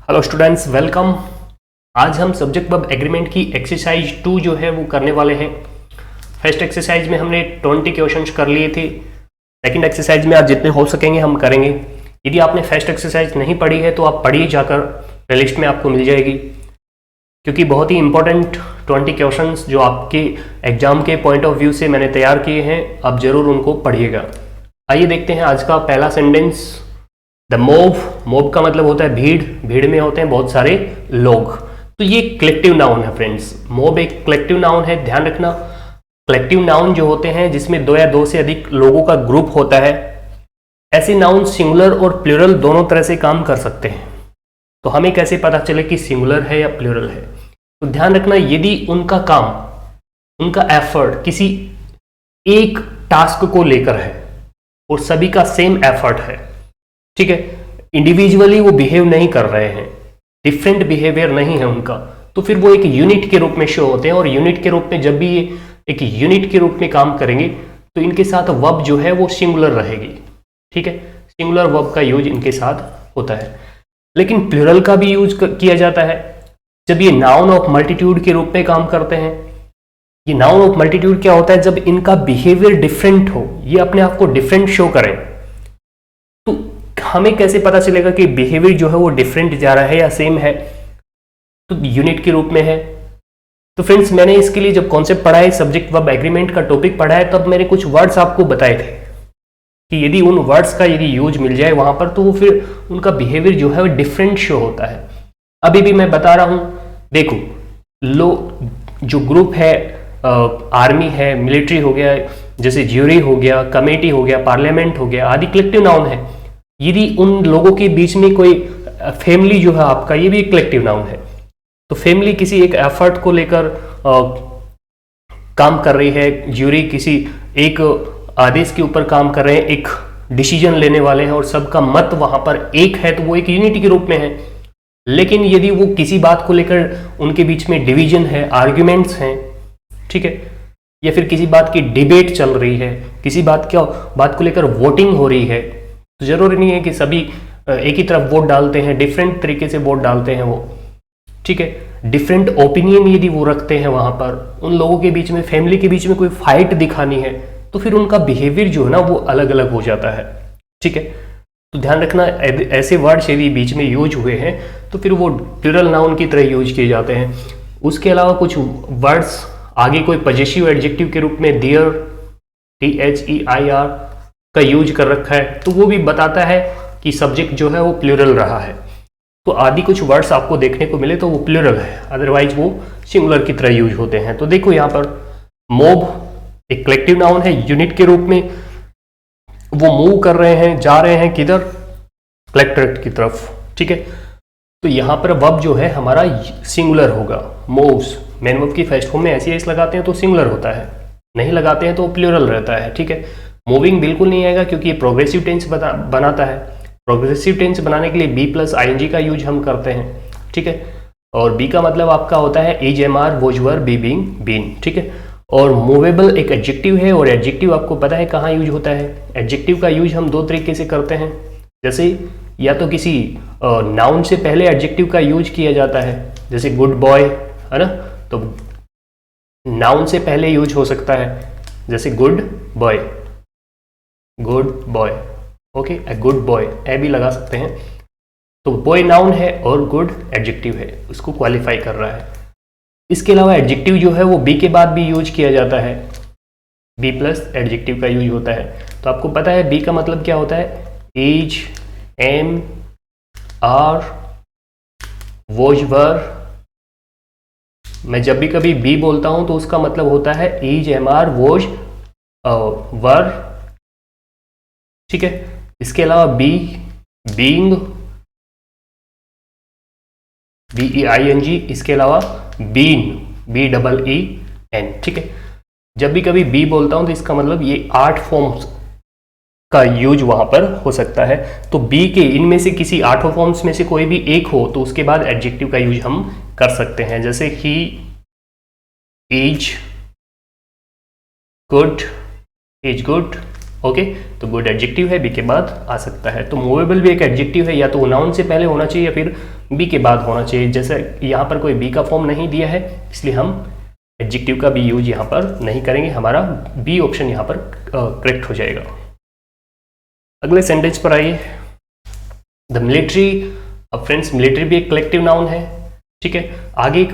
Hello students, welcome. आज हम subject verb agreement की एक्सरसाइज 2 जो है वो करने वाले हैं। फर्स्ट एक्सरसाइज में हमने 20 क्वेश्चंस कर लिए थे। सेकंड एक्सरसाइज में आज जितने हो सकेंगे हम करेंगे। यदि आपने फर्स्ट एक्सरसाइज नहीं पढ़ी है तो आप पढ़िए, जाकर प्लेलिस्ट में आपको मिल जाएगी, क्योंकि बहुत ही इंपॉर्टेंट 20 क्वेश्चंस जो आपके एग्जाम के पॉइंट ऑफ व्यू से मैंने तैयार किए हैं, आप जरूर उनको पढ़िएगा। आइए देखते हैं आज का पहला सेंटेंस। द मोब का मतलब होता है भीड़, भीड़ में होते हैं बहुत सारे लोग, तो ये कलेक्टिव नाउन है फ्रेंड्स। मोब एक कलेक्टिव नाउन है, ध्यान रखना। कलेक्टिव नाउन जो होते हैं जिसमें दो या दो से अधिक लोगों का ग्रुप होता है, ऐसे नाउन सिंगुलर और प्लूरल दोनों तरह से काम कर सकते हैं। तो हमें कैसे पता चले कि सिंगुलर है या प्लूरल है? तो ध्यान रखना, यदि उनका काम, उनका एफर्ट किसी एक टास्क को लेकर है और सभी का सेम एफर्ट है, ठीक है, इंडिविजुअली वो बिहेव नहीं कर रहे हैं, डिफरेंट बिहेवियर नहीं है उनका, तो फिर वो एक यूनिट के रूप में शो होते हैं। और यूनिट के रूप में जब भी ये एक यूनिट के रूप में काम करेंगे तो इनके साथ वर्ब जो है वो सिंगुलर रहेगी, ठीक है। सिंगुलर वर्ब का यूज इनके साथ होता है। लेकिन प्लूरल का भी यूज किया जाता है जब ये नाउन ऑफ मल्टीट्यूड के रूप में काम करते हैं। ये नाउन ऑफ मल्टीट्यूड क्या होता है? जब इनका बिहेवियर डिफरेंट हो, ये अपने आप को डिफरेंट शो करें, तो हमें कैसे पता चलेगा कि बिहेवियर जो है वो डिफरेंट जा रहा है या सेम है? तो यूनिट के रूप में है। तो फ्रेंड्स, मैंने इसके लिए जब कॉन्सेप्ट पढ़ा है, सब्जेक्ट वर्ब एग्रीमेंट का टॉपिक पढ़ा है, तब मैंने कुछ वर्ड्स आपको बताए थे कि यदि उन वर्ड्स का यदि यूज मिल जाए वहां पर, तो वो फिर उनका बिहेवियर जो है वो डिफरेंट शो होता है। अभी भी मैं बता रहा हूं, देखो, जो ग्रुप है, आर्मी है, मिलिट्री हो गया, जैसे ज्यूरी हो गया, कमेटी हो गया, पार्लियामेंट हो गया, आदि कलेक्टिव नाउन है। यदि उन लोगों के बीच में कोई फैमिली जो है आपका, ये भी एक कलेक्टिव नाउन है। तो फैमिली किसी एक एफर्ट को लेकर काम कर रही है, ज्यूरी किसी एक आदेश के ऊपर काम कर रहे हैं, एक डिसीजन लेने वाले हैं और सबका मत वहां पर एक है, तो वो एक यूनिटी के रूप में है। लेकिन यदि वो किसी बात को लेकर उनके बीच में डिवीजन है, आर्ग्यूमेंट्स हैं, ठीक है, या फिर किसी बात की डिबेट चल रही है, किसी बात को लेकर वोटिंग हो रही है, तो जरूरी नहीं है कि सभी एक ही तरफ वोट डालते हैं, डिफरेंट तरीके से वोट डालते हैं वो, ठीक है। डिफरेंट ओपिनियन यदि वो रखते हैं वहां पर, उन लोगों के बीच में, फैमिली के बीच में कोई फाइट दिखानी है, तो फिर उनका बिहेवियर जो है ना वो अलग अलग हो जाता है, ठीक है। तो ध्यान रखना, ऐसे वर्ड्स यदि बीच में यूज हुए हैं तो फिर वो प्लूरल नाउन की तरह यूज किए जाते हैं। उसके अलावा कुछ वर्ड्स आगे कोई पजेसिव एडजेक्टिव के रूप में देयर, THEIR का यूज कर रखा है, तो वो भी बताता है कि सब्जेक्ट जो है वो प्लूरल रहा है। तो आदि कुछ वर्ड्स आपको देखने को मिले तो वो प्लूरल है, अदरवाइज वो सिंगुलर की तरह यूज होते हैं। तो देखो यहाँ पर मोब एक कलेक्टिव नाउन है, यूनिट के रूप में वो मूव कर रहे हैं, जा रहे हैं किधर? कलेक्टरेट की तरफ, ठीक है। तो यहाँ पर वर्ब जो है हमारा सिंगुलर होगा, मूव्स। मेन वर्ब की फर्स्ट फॉर्म में ऐसी एस लगाते हैं तो सिंगुलर होता है, नहीं लगाते हैं तो प्लूरल रहता है, ठीक है। मूविंग बिल्कुल नहीं आएगा क्योंकि ये प्रोग्रेसिव टेंस बनाता है। प्रोग्रेसिव टेंस बनाने के लिए बी प्लस ING का यूज हम करते हैं, ठीक है। और बी का मतलब आपका होता है is, am, are, was, were, be, being, been, ठीक है। और मूवेबल एक एडजेक्टिव है, और एडजेक्टिव आपको पता है कहाँ यूज होता है। एडजेक्टिव का यूज हम दो तरीके से करते हैं, जैसे या तो किसी नाउन से पहले एडजेक्टिव का यूज किया जाता है, जैसे गुड बॉय है ना, तो नाउन से पहले यूज हो सकता है, जैसे good boy, good boy, okay, a good boy, a भी लगा सकते हैं। तो बॉय नाउन है और गुड एडजेक्टिव है, उसको क्वालिफाई कर रहा है। इसके अलावा एडजेक्टिव जो है वो बी के बाद भी यूज किया जाता है, बी प्लस एडजेक्टिव का यूज होता है। तो आपको पता है बी का मतलब क्या होता है? इज, एम, आर, वॉज, वर। मैं जब भी कभी बी बोलता हूं तो उसका मतलब होता है इज, एम, आर, वॉज, वर, ठीक है। इसके अलावा बी, बीइंग, BEING, इसके अलावा बीन, BEEN, ठीक है। जब भी कभी बी बोलता हूं तो इसका मतलब ये 8 फॉर्म्स का यूज वहां पर हो सकता है। तो बी के इनमें से किसी 8 फॉर्म्स में से कोई भी एक हो तो उसके बाद एडजेक्टिव का यूज हम कर सकते हैं, जैसे he is good, is good, okay. तो गुड एडजेक्टिव है, बी के बाद आ सकता है। तो मूवेबल भी एक एडजेक्टिव है, या तो नाउन से पहले होना चाहिए या फिर बी के बाद होना चाहिए। जैसे यहाँ पर कोई बी का फॉर्म नहीं दिया है, इसलिए हम एडजेक्टिव का भी यूज यहाँ पर नहीं करेंगे, हमारा बी ऑप्शन यहाँ पर करेक्ट हो जाएगा। अगले सेंटेंस पर आइए। द मिलिट्री, अब फ्रेंड्स मिलिट्री भी एक कलेक्टिव नाउन है, ठीक है। आगे एक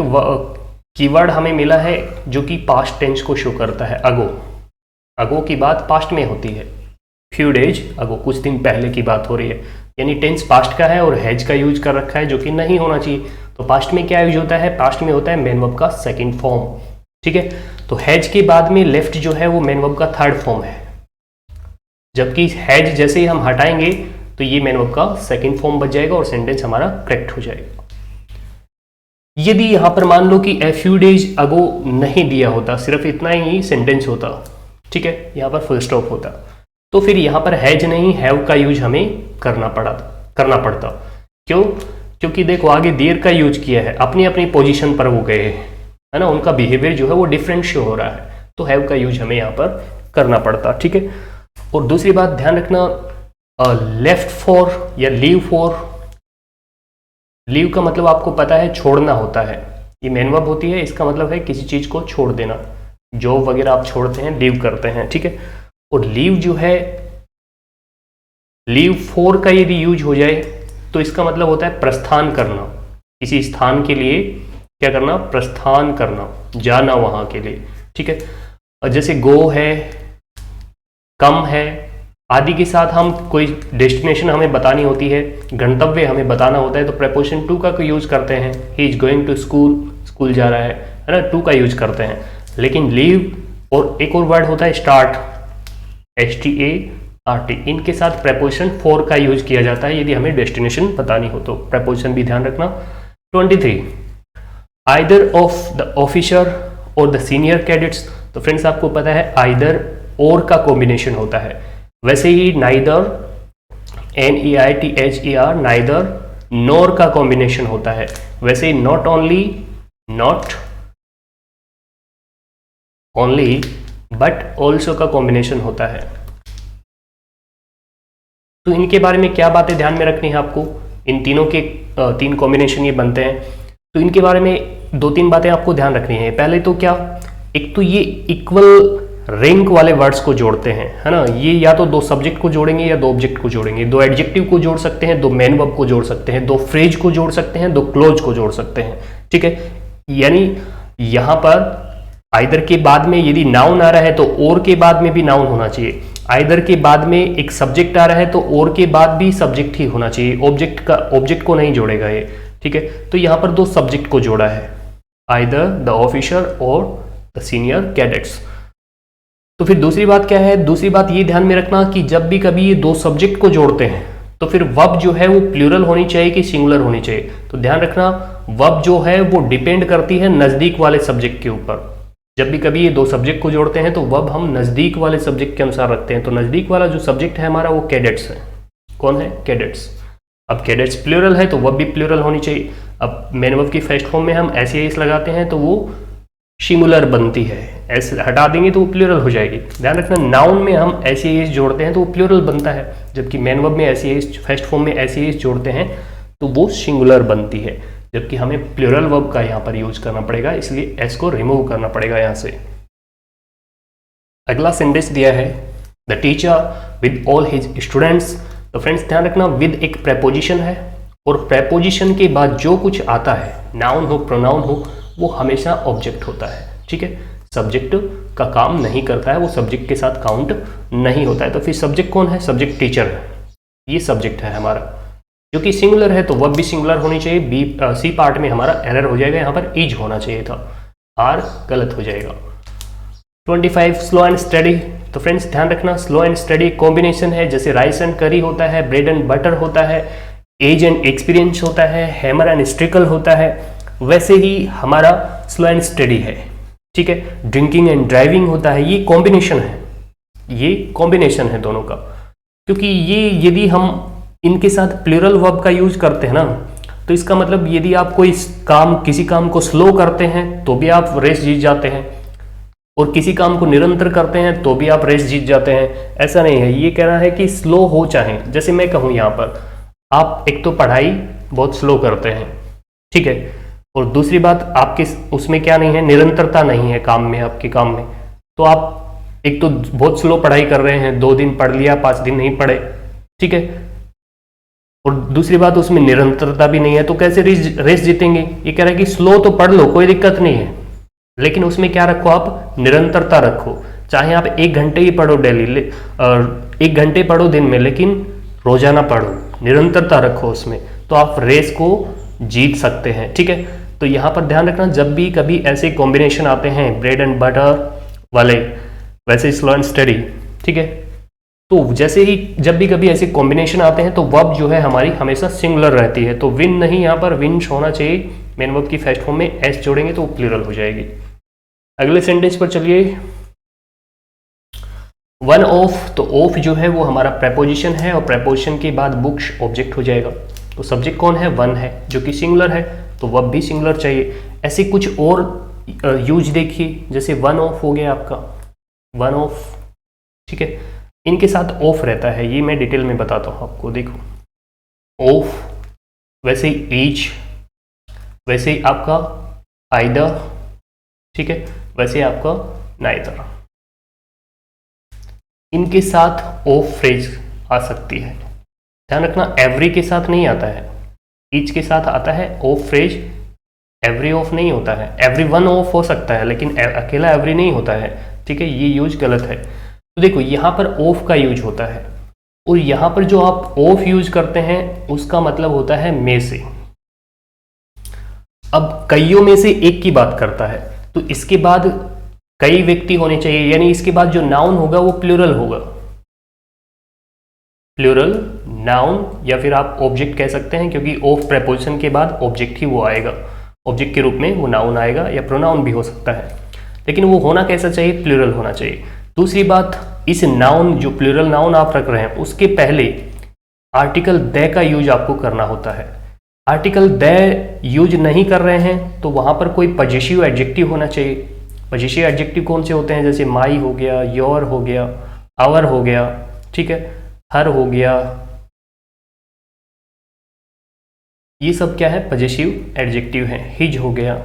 कीवर्ड हमें मिला है जो कि पास्ट टेंस को शो करता है, अगो। अगो की बात पास्ट में होती है, फ्यू डेज अगो, कुछ दिन पहले की बात हो रही है, यानी टेंस पास्ट का है और हैज का यूज कर रखा है जो कि नहीं होना चाहिए। तो पास्ट में क्या यूज होता है, पास्ट में होता है मेन वर्ब का सेकंड फॉर्म, ठीक है। तो हैज के बाद में लेफ्ट जो है वो मेन वर्ब का थर्ड फॉर्म है, जबकि हैज जैसे ही हम हटाएंगे तो ये मेन वर्ब का सेकंड फॉर्म बच जाएगा और सेंटेंस हमारा करेक्ट हो जाएगा। यदि यहां पर मान लो कि ए फ्यू डेज अगो नहीं दिया होता, सिर्फ इतना ही सेंटेंस होता, ठीक है, यहां पर फुल स्टॉप होता, तो फिर यहां पर हैज नहीं हैव का यूज हमें करना पड़ता। क्यों? क्योंकि देखो आगे देयर का यूज किया है, अपनी अपनी पोजीशन पर वो गए है ना, उनका बिहेवियर जो है वो डिफरेंट शो हो रहा है, तो हैव का यूज हमें यहाँ पर करना पड़ता, ठीक है। और दूसरी बात ध्यान रखना, लेफ्ट फॉर या लीव फॉर, लीव का मतलब आपको पता है छोड़ना होता है, ये मेन वर्ब होती है, इसका मतलब है किसी चीज को छोड़ देना, जॉब वगैरह आप छोड़ते हैं, लीव करते हैं, ठीक है। और लीव जो है, लीव फॉर का यदि यूज हो जाए तो इसका मतलब होता है प्रस्थान करना, किसी स्थान के लिए क्या करना, प्रस्थान करना, जाना वहां के लिए, ठीक है। और जैसे गो है, कम है आदि के साथ हम कोई डेस्टिनेशन हमें बतानी होती है, गंतव्य हमें बताना होता है, तो प्रेपोजिशन टू का यूज करते हैं, he is going to school, school जा रहा है ना, टू का यूज करते हैं। लेकिन लीव और एक और वर्ड होता है स्टार्ट, START, इनके साथ प्रेपोजिशन फॉर का यूज किया जाता है यदि हमें डेस्टिनेशन बतानी हो तो, प्रेपोजिशन भी ध्यान रखना। 23, आइदर ऑफ द ऑफिसर और द सीनियर कैडेट्स, तो फ्रेंड्स आपको पता है आइदर और का कॉम्बिनेशन होता है, वैसे ही नाइदर, NEITHER, नाइदर, नोर का कॉम्बिनेशन होता है, वैसे ही not only, not only but also का कॉम्बिनेशन होता है। तो इनके बारे में क्या बातें ध्यान में रखनी है आपको, इन तीनों के तीन कॉम्बिनेशन ये बनते हैं, तो इनके बारे में दो तीन बातें आपको ध्यान रखनी है। पहले तो क्या, एक तो ये इक्वल रैंक वाले वर्ड्स को जोड़ते हैं, है ना, ये या तो दो सब्जेक्ट को जोड़ेंगे या दो ऑब्जेक्ट को जोड़ेंगे, दो एडजेक्टिव को जोड़ सकते हैं, दो मेन वर्ब को जोड़ सकते हैं, दो फ्रेज को जोड़ सकते हैं, दो क्लोज को जोड़ सकते हैं, ठीक है। यानी यहां पर आइदर के बाद में यदि नाउन आ रहा है तो और के बाद में भी नाउन होना चाहिए, आइदर के बाद में एक सब्जेक्ट आ रहा है तो और के बाद भी सब्जेक्ट ही होना चाहिए, ऑब्जेक्ट को नहीं जोड़ेगा ये, ठीक है। तो यहां पर दो सब्जेक्ट को जोड़ा है, आइदर द ऑफिसर और द सीनियर कैडेट्स। तो फिर दूसरी बात क्या है, दूसरी बात ये ध्यान में रखना कि जब भी कभी ये दो सब्जेक्ट को जोड़ते हैं तो फिर वर्ब जो है वो प्लूरल होनी चाहिए कि सिंगुलर होनी चाहिए। तो ध्यान रखना वर्ब जो है वो डिपेंड करती है नजदीक वाले सब्जेक्ट के ऊपर। जब भी कभी ये दो सब्जेक्ट को जोड़ते हैं तो वर्ब हम नजदीक वाले सब्जेक्ट के अनुसार रखते हैं। तो नजदीक वाला जो सब्जेक्ट है हमारा वो कैडेट्स है। कौन है? कैडेट्स। अब कैडेट्स प्लूरल है तो वर्ब भी प्लूरल होनी चाहिए। अब मेन वर्ब की फर्स्ट फॉर्म में हम एस लगाते हैं तो वो सिंगुलर बनती है, एस हटा देंगे तो वो प्लूरल हो जाएगी। ध्यान रखना नाउन में हम एस जोड़ते हैं तो वो प्लूरल बनता है, जबकि मेन वर्ब में एस फर्स्ट फॉर्म में एस जोड़ते हैं तो वो सिंगुलर बनती है, जबकि हमें प्लूरल वर्ब का यहाँ पर यूज करना पड़ेगा, इसलिए एस को रिमूव करना पड़ेगा यहाँ से। अगला सेंटेंस दिया है the teacher with all his students. तो फ्रेंड्स ध्यान रखना विद एक प्रेपोजिशन है और प्रेपोजिशन के बाद जो कुछ आता है, नाउन हो प्रोनाउन हो, वो हमेशा ऑब्जेक्ट होता है, ठीक है। सब्जेक्ट का काम नहीं करता है, वो सब्जेक्ट के साथ काउंट नहीं होता है। तो फिर सब्जेक्ट कौन है? सब्जेक्ट टीचर है, ये सब्जेक्ट है हमारा, जो कि सिंगुलर है तो वर्ब भी सिंगुलर होनी चाहिए। सी पार्ट में हमारा एरर हो जाएगा, यहाँ पर इज होना चाहिए था, आर गलत हो जाएगा। 25 स्लो एंड स्टडी। तो फ्रेंड्स ध्यान रखना स्लो एंड स्टडी कॉम्बिनेशन है, जैसे राइस एंड करी होता है, ब्रेड एंड बटर होता है, एज एंड एक्सपीरियंस होता है, हैमर एंड स्ट्रिकल होता है, वैसे ही हमारा स्लो एंड स्टडी है, ठीक है। ड्रिंकिंग एंड ड्राइविंग होता है, ये कॉम्बिनेशन है, ये कॉम्बिनेशन है दोनों का, क्योंकि ये यदि हम इनके साथ प्लूरल वर्ब का यूज करते हैं ना, तो इसका मतलब यदि आप कोई काम किसी काम को स्लो करते हैं तो भी आप रेस जीत जाते हैं, और किसी काम को निरंतर करते हैं तो भी आप रेस जीत जाते हैं। ऐसा नहीं है, ये कह रहा है कि स्लो हो चाहे, जैसे मैं कहूँ यहाँ पर आप एक तो पढ़ाई बहुत स्लो करते हैं, ठीक है। और दूसरी बात, आपके उसमें क्या नहीं है, निरंतरता नहीं है काम में, आपके काम में। तो आप एक तो बहुत स्लो पढ़ाई कर रहे हैं, 2 दिन पढ़ लिया, 5 दिन नहीं पढ़े, ठीक है। और दूसरी बात, उसमें निरंतरता भी नहीं है, तो कैसे रेस जीतेंगे। ये कह रहा है कि स्लो तो पढ़ लो, कोई दिक्कत नहीं है, लेकिन उसमें क्या रखो, आप निरंतरता रखो। चाहे आप 1 घंटे ही पढ़ो डेली, और 1 घंटे पढ़ो दिन में, लेकिन रोजाना पढ़ो, निरंतरता रखो उसमें, तो आप रेस को जीत सकते हैं, ठीक है। तो यहाँ पर ध्यान रखना, जब भी कभी ऐसे कॉम्बिनेशन आते हैं ब्रेड एंड बटर वाले, वैसे स्लो एंड स्टडी, ठीक है। तो जैसे ही जब भी कभी ऐसे कॉम्बिनेशन आते हैं तो वर्ब जो है हमारी हमेशा सिंगुलर रहती है। तो विन नहीं, यहाँ पर विंस होना चाहिए, मेन वर्ब की फर्स्ट फॉर्म में एस जोड़ेंगे तो वो प्लूरल हो जाएगी। अगले सेंटेंस पर चलिए, वन ऑफ, तो ऑफ जो है वो हमारा प्रेपोजिशन है, और प्रेपोजिशन के बाद बुक्स ऑब्जेक्ट हो जाएगा। तो सब्जेक्ट कौन है, वन है, जो कि सिंगुलर है, तो वर्ब भी सिंगुलर चाहिए। ऐसे कुछ और यूज देखिए, जैसे वन ऑफ हो गया आपका, वन ऑफ, ठीक है, इनके साथ ऑफ रहता है, ये मैं डिटेल में बताता हूँ आपको। देखो ऑफ, वैसे ही ईच, वैसे ही आपका आइदर, ठीक है, वैसे ही आपका नाइदर, इनके साथ ऑफ फ्रेज आ सकती है। ध्यान रखना, एवरी के साथ नहीं आता है, ईच के साथ आता है ऑफ फ्रेज, एवरी ऑफ नहीं होता है। एवरी वन ऑफ हो सकता है, लेकिन अकेला एवरी नहीं होता है, ठीक है, ये यूज गलत है। तो देखो यहाँ पर ऑफ का यूज होता है, और यहाँ पर जो आप ऑफ यूज करते हैं उसका मतलब होता है में से। अब कईयों में से एक की बात करता है, तो इसके बाद कई व्यक्ति होने चाहिए, यानी इसके बाद जो नाउन होगा वो प्लूरल होगा, प्लूरल नाउन, या फिर आप ऑब्जेक्ट कह सकते हैं, क्योंकि ऑफ प्रेपोजिशन के बाद ऑब्जेक्ट ही वो आएगा, ऑब्जेक्ट के रूप में वो नाउन आएगा, या प्रोनाउन भी हो सकता है, लेकिन वो होना कैसा चाहिए, प्लूरल होना चाहिए। दूसरी बात, इस नाउन, जो प्लूरल नाउन आप रख रहे हैं, उसके पहले आर्टिकल द का यूज आपको करना होता है। आर्टिकल द यूज नहीं कर रहे हैं तो वहां पर कोई पजेसिव एडजेक्टिव होना चाहिए। पजेसिव एडजेक्टिव कौन से होते हैं, जैसे माई हो गया, योर हो गया, आवर हो गया, ठीक है, हर हो गया, ये सब क्या है, पजेसिव एडजेक्टिव है। हिज हो गया,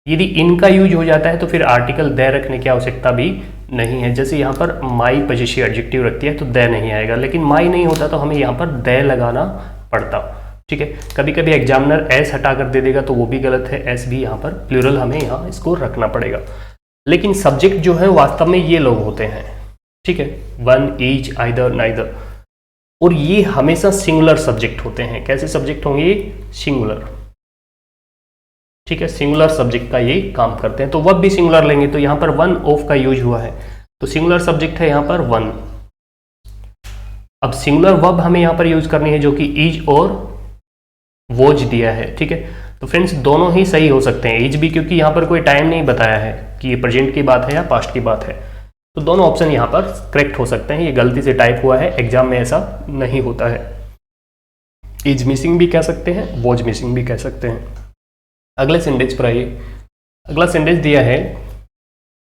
यदि इनका यूज हो जाता है तो फिर आर्टिकल द रखने की आवश्यकता भी नहीं है। जैसे यहाँ पर माई पजेसिव एडजेक्टिव रखती है तो द नहीं आएगा, लेकिन माई नहीं होता तो हमें यहाँ पर द लगाना पड़ता, ठीक है। कभी कभी एग्जामिनर एस हटा कर दे देगा तो वो भी गलत है, एस भी यहाँ पर प्लूरल हमें यहाँ इसको रखना पड़ेगा। लेकिन सब्जेक्ट जो है वास्तव में ये लोग होते हैं, ठीक है, वन, ईच, आइदर, नाइदर, और ये हमेशा सिंगुलर सब्जेक्ट होते हैं। कैसे सब्जेक्ट होंगे, सिंगुलर, ठीक है, सिंगुलर सब्जेक्ट का ये काम करते हैं। तो वर्ब भी सिंगुलर लेंगे, तो यहाँ पर वन ऑफ का यूज हुआ है, तो सिंगुलर सब्जेक्ट है यहाँ पर वन। अब सिंगुलर वर्ब हमें यहाँ पर यूज करनी है, जो कि इज और वॉज दिया है, ठीक है। तो फ्रेंड्स दोनों ही सही हो सकते हैं, इज भी, क्योंकि यहाँ पर कोई टाइम नहीं बताया है कि ये प्रेजेंट की बात है या पास्ट की बात है, तो दोनों ऑप्शन यहाँ पर करेक्ट हो सकते हैं। ये गलती से टाइप हुआ है, एग्जाम में ऐसा नहीं होता है। इज मिसिंग भी कह सकते हैं, वॉज मिसिंग भी कह सकते हैं। अगले सेंटेंस पर आइए। अगला सेंटेंस दिया है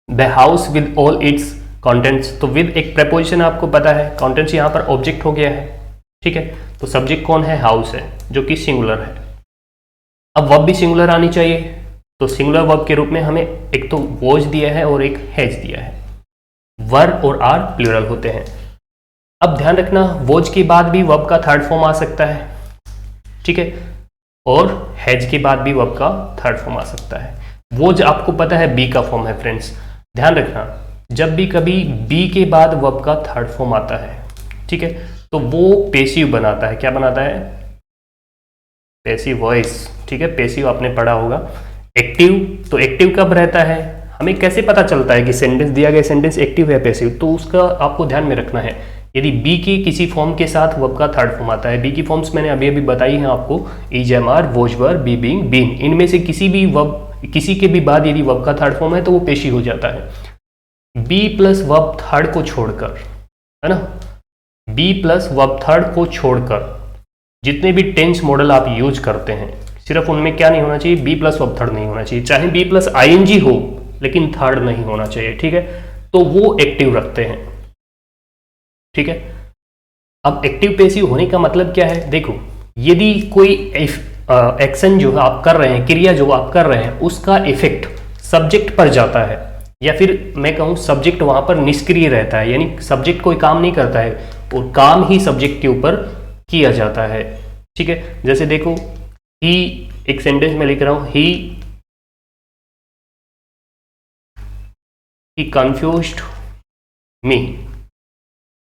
the house with all it's contents. तो विद एक प्रेपोजिशन आपको पता है, कॉन्टेंट्स यहाँ पर ऑब्जेक्ट हो गया है, ठीक है। तो सब्जेक्ट कौन है, हाउस है, जो कि सिंगुलर है। अब वर्ब भी सिंगुलर आनी चाहिए, तो सिंगुलर वर्ब के रूप में हमें एक तो वॉज दिया है और एक हैज दिया है। वर और आर प्लूरल होते हैं। अब ध्यान रखना, वॉज के बाद भी वर्ब का थर्ड फॉर्म आ सकता है, ठीक है, और हैज के बाद भी वर्ब का थर्ड फॉर्म आ सकता है। वॉज आपको पता है बी का फॉर्म है फ्रेंड्स। ध्यान रखना, जब भी कभी बी के बाद वर्ब का थर्ड फॉर्म आता है, ठीक है, तो वो पेसिव बनाता है। क्या बनाता है, पैसिव वॉइस, ठीक है, पेसिव आपने पढ़ा होगा। एक्टिव, तो एक्टिव कब रहता है, हमें कैसे पता चलता है कि सेंटेंस दिया गया सेंटेंस एक्टिव है पैसिव, तो उसका आपको ध्यान में रखना है। यदि बी की किसी फॉर्म के साथ वर्ब का थर्ड फॉर्म आता है, बी की फॉर्म्स मैंने अभी अभी बताई हैं आपको, is, am, are, was, were, be, being, been, इनमें से किसी भी वर्ब, किसी के भी बाद यदि वर्ब का थर्ड फॉर्म है तो वो पेशी हो जाता है। बी प्लस वर्ब थर्ड को छोड़कर, है ना, बी प्लस वर्ब थर्ड को छोड़कर जितने भी टेंस मॉडल आप यूज करते हैं, सिर्फ उनमें क्या नहीं होना चाहिए, बी प्लस वर्ब थर्ड नहीं होना चाहिए। चाहे बी प्लस आईएनजी हो, लेकिन थर्ड नहीं होना चाहिए, ठीक है, तो वो एक्टिव रखते हैं, ठीक है। अब एक्टिव पेसिव होने का मतलब क्या है, देखो, यदि कोई एक्शन जो आप कर रहे हैं, क्रिया जो आप कर रहे हैं, उसका इफेक्ट सब्जेक्ट पर जाता है, या फिर मैं कहूँ सब्जेक्ट वहां पर निष्क्रिय रहता है, यानी सब्जेक्ट कोई काम नहीं करता है और काम ही सब्जेक्ट के ऊपर किया जाता है। ठीक है, जैसे देखो ही, एक सेंटेंस में लिख रहा हूं, ही कंफ्यूज्ड मी।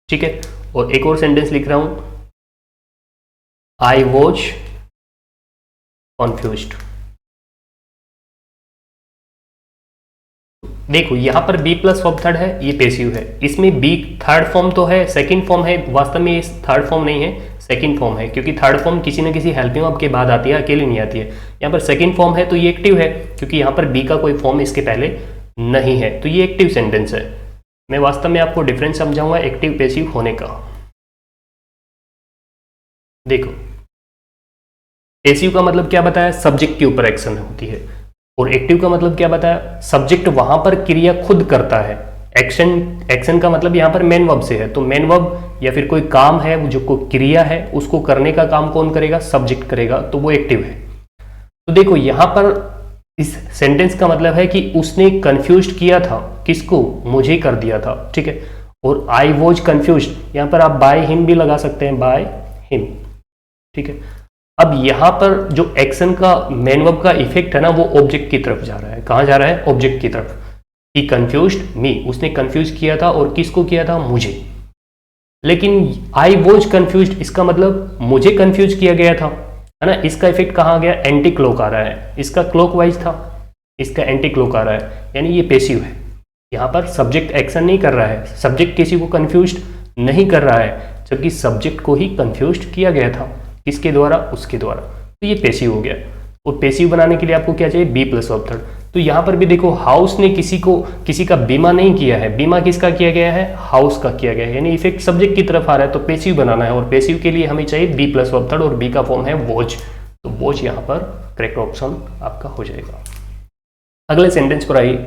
ठीक है, और एक और सेंटेंस लिख रहा हूं, आई वॉज कन्फ्यूज्ड। देखो यहां पर बी प्लस वर्ब थर्ड है, ये पेसिव है, इसमें बी थर्ड फॉर्म तो है, सेकंड फॉर्म है, वास्तव में ये थर्ड फॉर्म नहीं है, सेकंड फॉर्म है, क्योंकि थर्ड फॉर्म किसी न किसी हेल्पिंग वर्ब के बाद आती है, अकेले नहीं आती है। यहाँ पर सेकंड फॉर्म है तो ये एक्टिव है, क्योंकि यहाँ पर बी का कोई फॉर्म इसके पहले नहीं है, तो ये एक्टिव सेंटेंस है। मैं वास्तव में आपको डिफरेंस समझाऊंगा एक्टिव पेसिव होने का। देखो पेसिव का मतलब क्या बताया, सब्जेक्ट के ऊपर एक्शन होती है, और एक्टिव का मतलब क्या बताया, सब्जेक्ट वहां पर क्रिया खुद करता है। एक्शन का मतलब यहां पर मेन वर्ब से है, तो मेन वर्ब या फिर कोई काम है जो कोई क्रिया है, उसको करने का काम कौन करेगा, सब्जेक्ट करेगा, तो वो एक्टिव है। तो देखो यहां पर इस सेंटेंस का मतलब है कि उसने कंफ्यूज्ड किया था, किसको, मुझे कर दिया था। ठीक है, और आई वॉज कंफ्यूज्ड, यहां पर आप बाय हिम भी लगा सकते हैं, बाय हिम। ठीक है, अब यहां पर जो एक्शन का मेन वर्ब का इफेक्ट है ना, वो ऑब्जेक्ट की तरफ जा रहा है। कहां जा रहा है, ऑब्जेक्ट की तरफ। ही कंफ्यूज्ड मी, उसने कंफ्यूज किया था, और किसको किया था, मुझे। लेकिन आई वॉज कंफ्यूज्ड, इसका मतलब मुझे कंफ्यूज किया गया था, है ना, इसका इफेक्ट कहां गया, एंटी क्लॉक आ रहा है, इसका क्लॉक वाइज था, इसका एंटी क्लॉक आ रहा है, यानी ये पेसिव है। यहां पर सब्जेक्ट एक्शन नहीं कर रहा है, सब्जेक्ट किसी को कंफ्यूज नहीं कर रहा है, जबकि सब्जेक्ट को ही कंफ्यूज किया गया था, किसके द्वारा, उसके द्वारा, तो ये पेसिव हो गया। और पेसिव बनाने के लिए आपको क्या चाहिए, बी प्लस वर्ब थर्ड। तो यहां पर भी देखो हाउस ने किसी का बीमा नहीं किया है, बीमा किसका किया गया है, हाउस का किया गया है, यानी इफेक्ट सब्जेक्ट की तरफ आ रहा है, तो पेसिव बनाना है, और पेसिव के लिए हमें चाहिए बी प्लस वर्ब थर्ड, और बी का फॉर्म है वॉच, तो वॉच यहां पर करेक्ट ऑप्शन आपका हो जाएगा। अगले सेंटेंस पर आइए।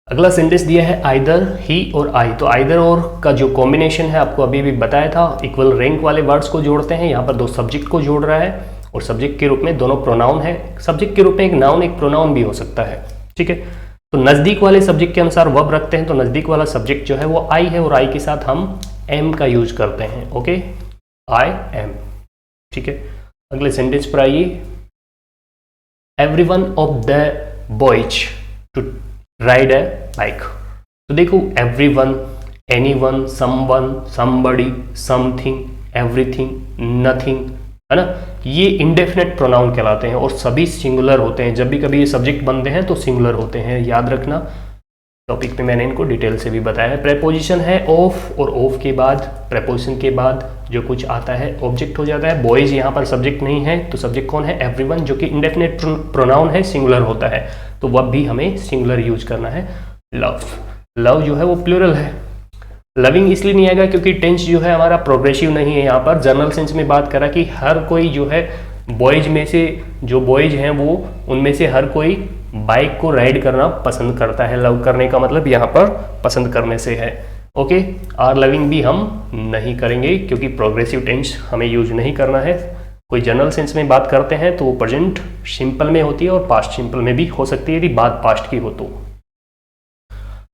अगला सेंटेंस दिया है आइदर ही और आई, तो आइदर और का जो कॉम्बिनेशन है आपको अभी भी बताया था, इक्वल रैंक वाले वर्ड्स को जोड़ते हैं, यहाँ पर दो सब्जेक्ट को जोड़ रहा है, और सब्जेक्ट के रूप में दोनों प्रोनाउन है, सब्जेक्ट के रूप में एक नाउन एक प्रोनाउन भी हो सकता है। ठीक है, तो नजदीक वाले सब्जेक्ट के अनुसार वर्ब रखते हैं, तो नजदीक वाला सब्जेक्ट जो है वो आई है, और आई के साथ हम एम का यूज करते हैं। Okay, I am. ठीक है, अगले सेंटेंस पर आइए। Everyone of the boys to ride a bike, तो देखो everyone, anyone, someone, somebody, something, everything, nothing, है ना, ये इंडेफिनेट प्रोनाउन कहलाते हैं, और सभी सिंगुलर होते हैं। जब भी कभी ये सब्जेक्ट बनते हैं तो सिंगुलर होते हैं, याद रखना। टॉपिक पे मैंने इनको डिटेल से भी बताया है। प्रेपोजिशन है ऑफ, और ऑफ के बाद, प्रेपोजिशन के बाद जो कुछ आता है ऑब्जेक्ट हो जाता है। बॉयज यहाँ पर सब्जेक्ट नहीं है, तो सब्जेक्ट कौन है, एवरीवन, जो कि इंडेफिनेट प्रोनाउन है, सिंगुलर होता है, तो वह भी हमें सिंगुलर यूज करना है। लव, लव जो है वो प्लूरल है। लविंग इसलिए नहीं आएगा क्योंकि टेंस जो है हमारा प्रोग्रेसिव नहीं है, यहाँ पर जनरल सेंस में बात करा कि हर कोई जो है बॉयज में से, जो बॉयज हैं वो उनमें से हर कोई बाइक को राइड करना पसंद करता है। लव करने का मतलब यहाँ पर पसंद करने से है। ओके, आर लविंग भी हम नहीं करेंगे क्योंकि प्रोग्रेसिव टेंस हमें यूज नहीं करना है। कोई जनरल सेंस में बात करते हैं तो वो प्रेजेंट सिंपल में होती है और पास्ट सिंपल में भी हो सकती है यदि बात पास्ट की हो तो।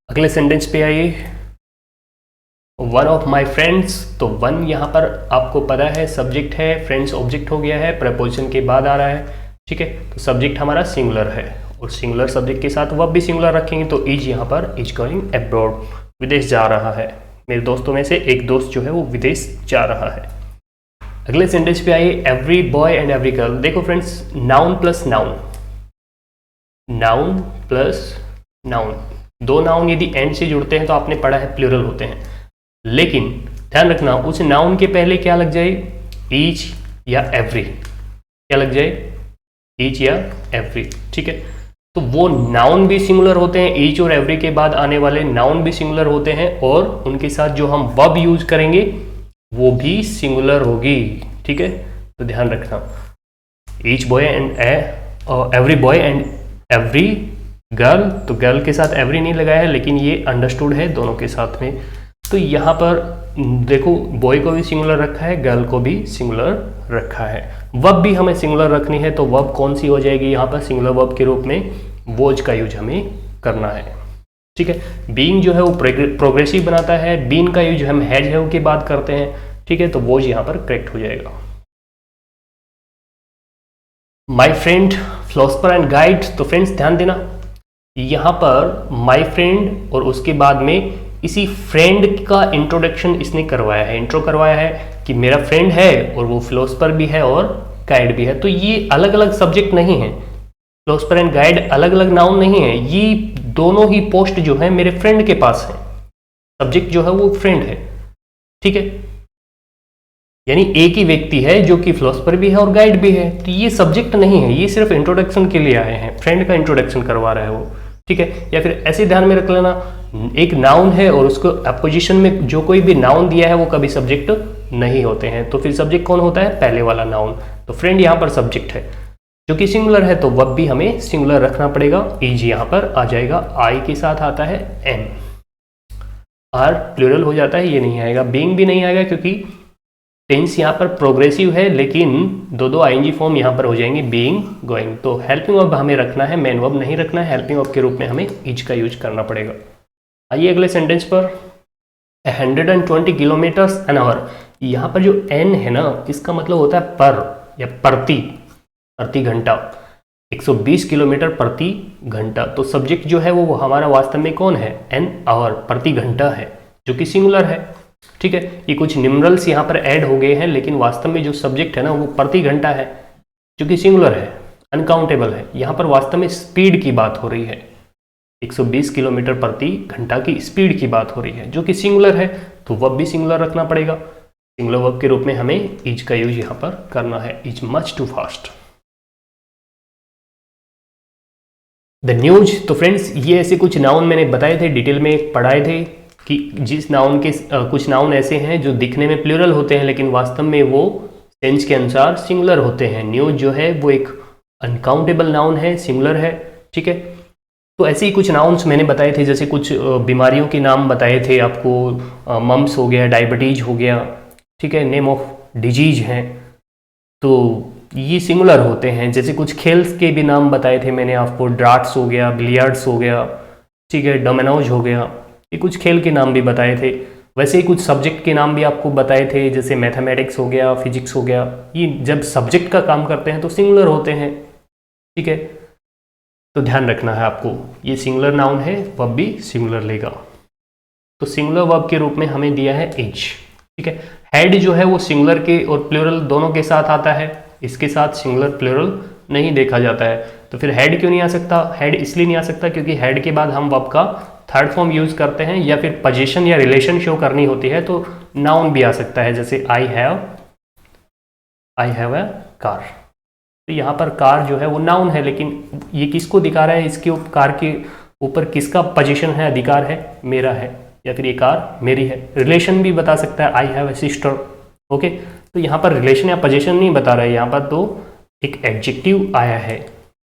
अगले सेंटेंस पे आइए। वन ऑफ माई फ्रेंड्स, तो वन यहाँ पर आपको पता है सब्जेक्ट है, फ्रेंड्स ऑब्जेक्ट हो गया है, प्रपोजिशन के बाद आ रहा है। ठीक है, तो सब्जेक्ट हमारा सिंगुलर है, और सिंगुलर सब्जेक्ट के साथ वर्ब भी सिंगुलर रखेंगे, तो इज यहाँ पर इज गोइंग अब्रॉड, विदेश जा रहा है। मेरे दोस्तों में से एक दोस्त जो है वो विदेश जा रहा है। अगले सेंटेंस पे आइए। Every boy and every girl, देखो friends, noun plus noun, noun plus noun, दो नाउन यदि एंड से जुड़ते हैं तो आपने पढ़ा है प्लूरल होते हैं, लेकिन ध्यान रखना उस नाउन के पहले क्या लग जाए, ईच या एवरी, क्या लग जाए, ईच या एवरी। ठीक है, तो वो नाउन भी सिंगुलर होते हैं, ईच और एवरी के बाद आने वाले नाउन भी सिंगुलर होते हैं, और उनके साथ जो हम वर्ब यूज करेंगे वो भी सिंगुलर होगी। ठीक है, तो ध्यान रखना, each boy and every boy and every girl, तो गर्ल के साथ एवरी नहीं लगाया है, लेकिन ये अंडरस्टूड है दोनों के साथ में। तो यहाँ पर देखो बॉय को भी सिंगुलर रखा है, गर्ल को भी सिंगुलर रखा है। वर्ब भी हमें सिंगुलर रखनी है, तो वर्ब कौन सी हो जाएगी यहाँ पर सिंगुलर वर्ब के रूप में, वॉज का यूज हमें करना है। ठीक है, बीइंग जो है वो प्रोग्रेसिव बनाता है, बीन का यूज हम हैज है की बात करते हैं। ठीक है, तो वॉज यहाँ पर करेक्ट हो जाएगा। My friend, philosopher and guide, तो फ्रेंड्स ध्यान देना यहाँ पर माई फ्रेंड और उसके बाद में इसी फ्रेंड का इंट्रोडक्शन इसने करवाया है, इंट्रो करवाया है कि मेरा फ्रेंड है और वो फिलोसफर भी है और गाइड भी है। तो ये अलग अलग सब्जेक्ट नहीं है, फिलोसफर एंड गाइड अलग अलग नाउन नहीं है, ये दोनों ही पोस्ट जो है मेरे फ्रेंड के पास है, सब्जेक्ट जो है वो फ्रेंड है। ठीक है, यानी एक ही व्यक्ति है जो कि फिलोसफर भी है और गाइड भी है, तो ये सब्जेक्ट नहीं है, ये सिर्फ इंट्रोडक्शन के लिए आए हैं, फ्रेंड का इंट्रोडक्शन करवा रहा है वो। ठीक है, या फिर ऐसे ध्यान में रख लेना, एक नाउन है और उसको अपोजिशन में जो कोई भी नाउन दिया है वो कभी सब्जेक्ट नहीं होते हैं, तो फिर सब्जेक्ट कौन होता है, पहले वाला नाउन। तो फ्रेंड यहाँ पर सब्जेक्ट है जो कि सिंगुलर है, तो वर्ब भी हमें सिंगुलर रखना पड़ेगा। इज यहाँ पर आ जाएगा, आई के साथ आता है एम, आर प्लूरल हो जाता है, ये नहीं आएगा। बीइंग भी नहीं आएगा क्योंकि टेंस यहाँ पर प्रोग्रेसिव है, लेकिन दो आईएनजी फॉर्म यहाँ पर हो जाएंगे, बीइंग, गोइंग। तो हेल्पिंग वर्ब हमें रखना है, मेन वर्ब नहीं रखना है, हेल्पिंग वर्ब के रूप में हमें इज का यूज करना पड़ेगा। आइए अगले सेंटेंस पर, 120 किलोमीटर्स एन आवर। यहाँ पर जो एन है ना, इसका मतलब होता है पर या प्रति घंटा, 120 किलोमीटर प्रति घंटा। तो सब्जेक्ट जो है वो हमारा वास्तव में कौन है, एन आवर, प्रति घंटा है, जो कि सिंगुलर है। ठीक है, ये कुछ न्यूमरल्स यहाँ पर ऐड हो गए हैं, लेकिन वास्तव में जो सब्जेक्ट है ना वो प्रति घंटा है, जो कि सिंगुलर है, अनकाउंटेबल है। यहाँ पर वास्तव में स्पीड की बात हो रही है, 120 किलोमीटर प्रति घंटा की स्पीड की बात हो रही है, जो कि सिंगुलर है, तो वर्ब भी सिंगुलर रखना पड़ेगा। सिंगुलर वर्ब के रूप में हमें इज का यूज यहाँ पर करना है, is much too fast. The news, तो फ्रेंड्स ये ऐसे कुछ नाउन मैंने बताए थे, डिटेल में पढ़ाए थे कि जिस नाउन के कुछ नाउन ऐसे हैं जो दिखने में प्लूरल होते हैं लेकिन वास्तव में वो सेंस के अनुसार सिंगुलर होते हैं। न्यूज जो है वो एक अनकाउंटेबल नाउन है, सिंगुलर है। ठीक है, तो ऐसे ही कुछ नाउन्स मैंने बताए थे, जैसे कुछ बीमारियों के नाम बताए थे आपको, मम्स हो गया, डायबिटीज हो गया। ठीक है, नेम ऑफ डिजीज हैं, तो ये सिंगुलर होते हैं। जैसे कुछ खेल्स के भी नाम बताए थे मैंने आपको, ड्राट्स हो गया, बिलियर्ड्स हो गया, ठीक है, डोमिनोज हो गया, ये कुछ खेल के नाम भी बताए थे। वैसे ही कुछ सब्जेक्ट के नाम भी आपको बताए थे, जैसे मैथमेटिक्स हो गया, फिजिक्स हो गया। ये जब सब्जेक्ट का काम करते हैं तो सिंगुलर होते हैं। ठीक है, तो ध्यान रखना है आपको, ये सिंगुलर नाउन है, वर्ब भी सिंगुलर लेगा। तो सिंगुलर वर्ब के रूप में हमें दिया है इज। ठीक है, हेड जो है वो सिंगुलर के और प्लूरल दोनों के साथ आता है, इसके साथ सिंगुलर प्लूरल नहीं देखा जाता है। तो फिर हेड क्यों नहीं आ सकता, हेड इसलिए नहीं आ सकता क्योंकि हेड के बाद हम वर्ब का थर्ड फॉर्म यूज करते हैं, या फिर पोजीशन या रिलेशन शो करनी होती है तो नाउन भी आ सकता है, जैसे आई हैव अ कार। तो यहाँ पर कार जो है वो नाउन है, लेकिन ये किसको दिखा रहा है, इसके कार के ऊपर किसका पोजीशन है, अधिकार है, मेरा है, या फिर ये कार मेरी है। रिलेशन भी बता सकता है, I have a sister. Okay, तो यहाँ पर रिलेशन या पोजीशन नहीं बता रहा है, यहाँ पर तो एक एडजेक्टिव आया है।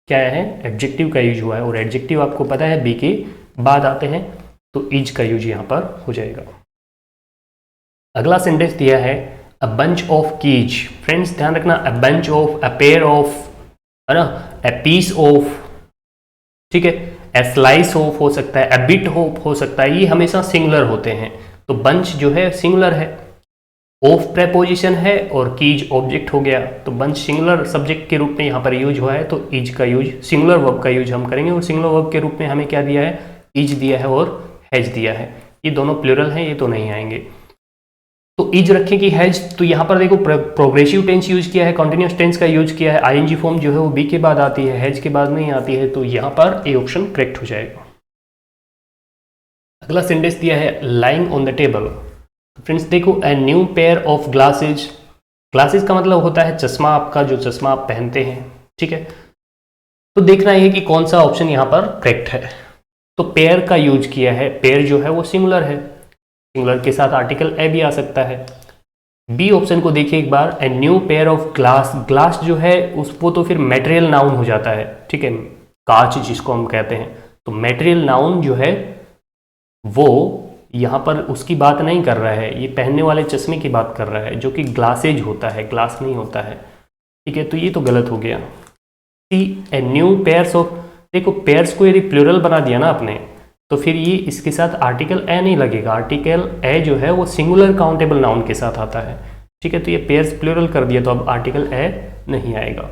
क्या आया है, एडजेक्टिव का यूज हुआ है, और एडजेक्टिव आपको पता है बी के बाद आते हैं, तो इज का यूज यहाँ पर हो जाएगा। अगला सेंटेंस दिया है a bunch of keys. Friends ध्यान रखना, अ bunch of, a pair of, है ना, अ पीस ऑफ, ठीक है, अ स्लाइस ऑफ हो सकता है, अ बिट ऑफ हो सकता है, ये हमेशा सिंगुलर होते हैं। तो बंच जो है सिंगुलर है, ऑफ प्रेपोजिशन है और कीज ऑब्जेक्ट हो गया, तो बंच सिंगुलर सब्जेक्ट के रूप में यहाँ पर यूज हुआ है, तो इज का यूज, सिंगुलर वर्ब का यूज हम करेंगे। और सिंगुलर वर्ब के रूप में हमें क्या दिया है, इज दिया है और हैज दिया है। ये दोनों प्लूरल हैं, ये तो नहीं आएंगे, तो इज रखेंगे हैज। तो यहाँ पर देखो प्रोग्रेसिव टेंस यूज किया है, कॉन्टिन्यूस टेंस का यूज किया है, आईएनजी फॉर्म जो है वो बी के बाद आती है, हैज के बाद नहीं आती है, तो यहाँ पर ए ऑप्शन करेक्ट हो जाएगा। अगला सेंटेंस दिया है lying on the table. Friends देखो, a new pair of glasses. Glasses का मतलब होता है चश्मा, आपका जो चश्मा आप पहनते हैं। ठीक है, तो देखना है कि कौन सा ऑप्शन यहाँ पर करेक्ट है। तो पेयर का यूज किया है, पेयर जो है वो सिंगुलर है, सिंगुलर के साथ आर्टिकल ए भी आ सकता है। बी ऑप्शन को देखिए एक बार, a new pair of glass. Glass जो है वो तो फिर मटेरियल नाउन हो जाता है। ठीक है, कांच जिसको हम कहते हैं, तो मटेरियल नाउन जो है वो यहाँ पर उसकी बात नहीं कर रहा है, ये पहनने वाले चश्मे की बात कर रहा है, जो कि ग्लासेज होता है, ग्लास नहीं होता है। ठीक है, तो ये तो गलत हो गया। सी ए न्यू पेयर्स ऑफ, देखो पेयर्स को यदि प्लूरल बना दिया ना आपने, तो फिर ये इसके साथ आर्टिकल ए नहीं लगेगा। आर्टिकल ए जो है वो सिंगुलर काउंटेबल नाउन के साथ आता है। ठीक है, तो ये पेयर्स प्लूरल कर दिया तो अब आर्टिकल ए नहीं आएगा।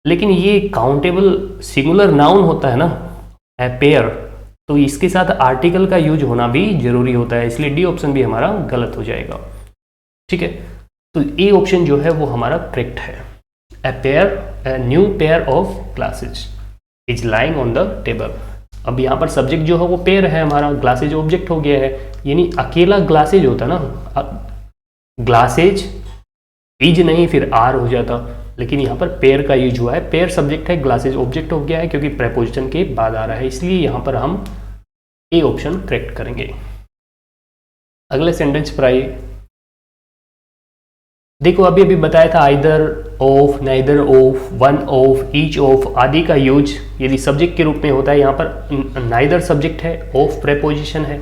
लेकिन ये काउंटेबल सिंगुलर नाउन होता है ना, ए पेयर, तो इसके साथ आर्टिकल का यूज होना भी जरूरी होता है, इसलिए डी ऑप्शन भी हमारा गलत हो जाएगा। ठीक है, तो ए ऑप्शन जो है वो हमारा करेक्ट है। A pair, A new pair of glasses is lying on the table. अब यहाँ पर सब्जेक्ट जो है वो पेयर है हमारा, ग्लासेज ऑब्जेक्ट हो गया है, यानी अकेला ग्लासेज होता ना, ग्लासेज इज नहीं फिर आर हो जाता, लेकिन यहाँ पर पेयर का यूज हुआ है। पेयर सब्जेक्ट है, ग्लासेज ऑब्जेक्ट हो गया है क्योंकि प्रेपोजिशन के बाद आ रहा है, इसलिए यहाँ पर हम ए ऑप्शन करेक्ट करेंगे। अगले सेंटेंस पर आइए। देखो अभी अभी बताया था either of, neither of, one of, each of आदि का यूज यदि सब्जेक्ट के रूप में होता है। यहाँ पर नाइदर सब्जेक्ट है, ऑफ प्रेपोजिशन है,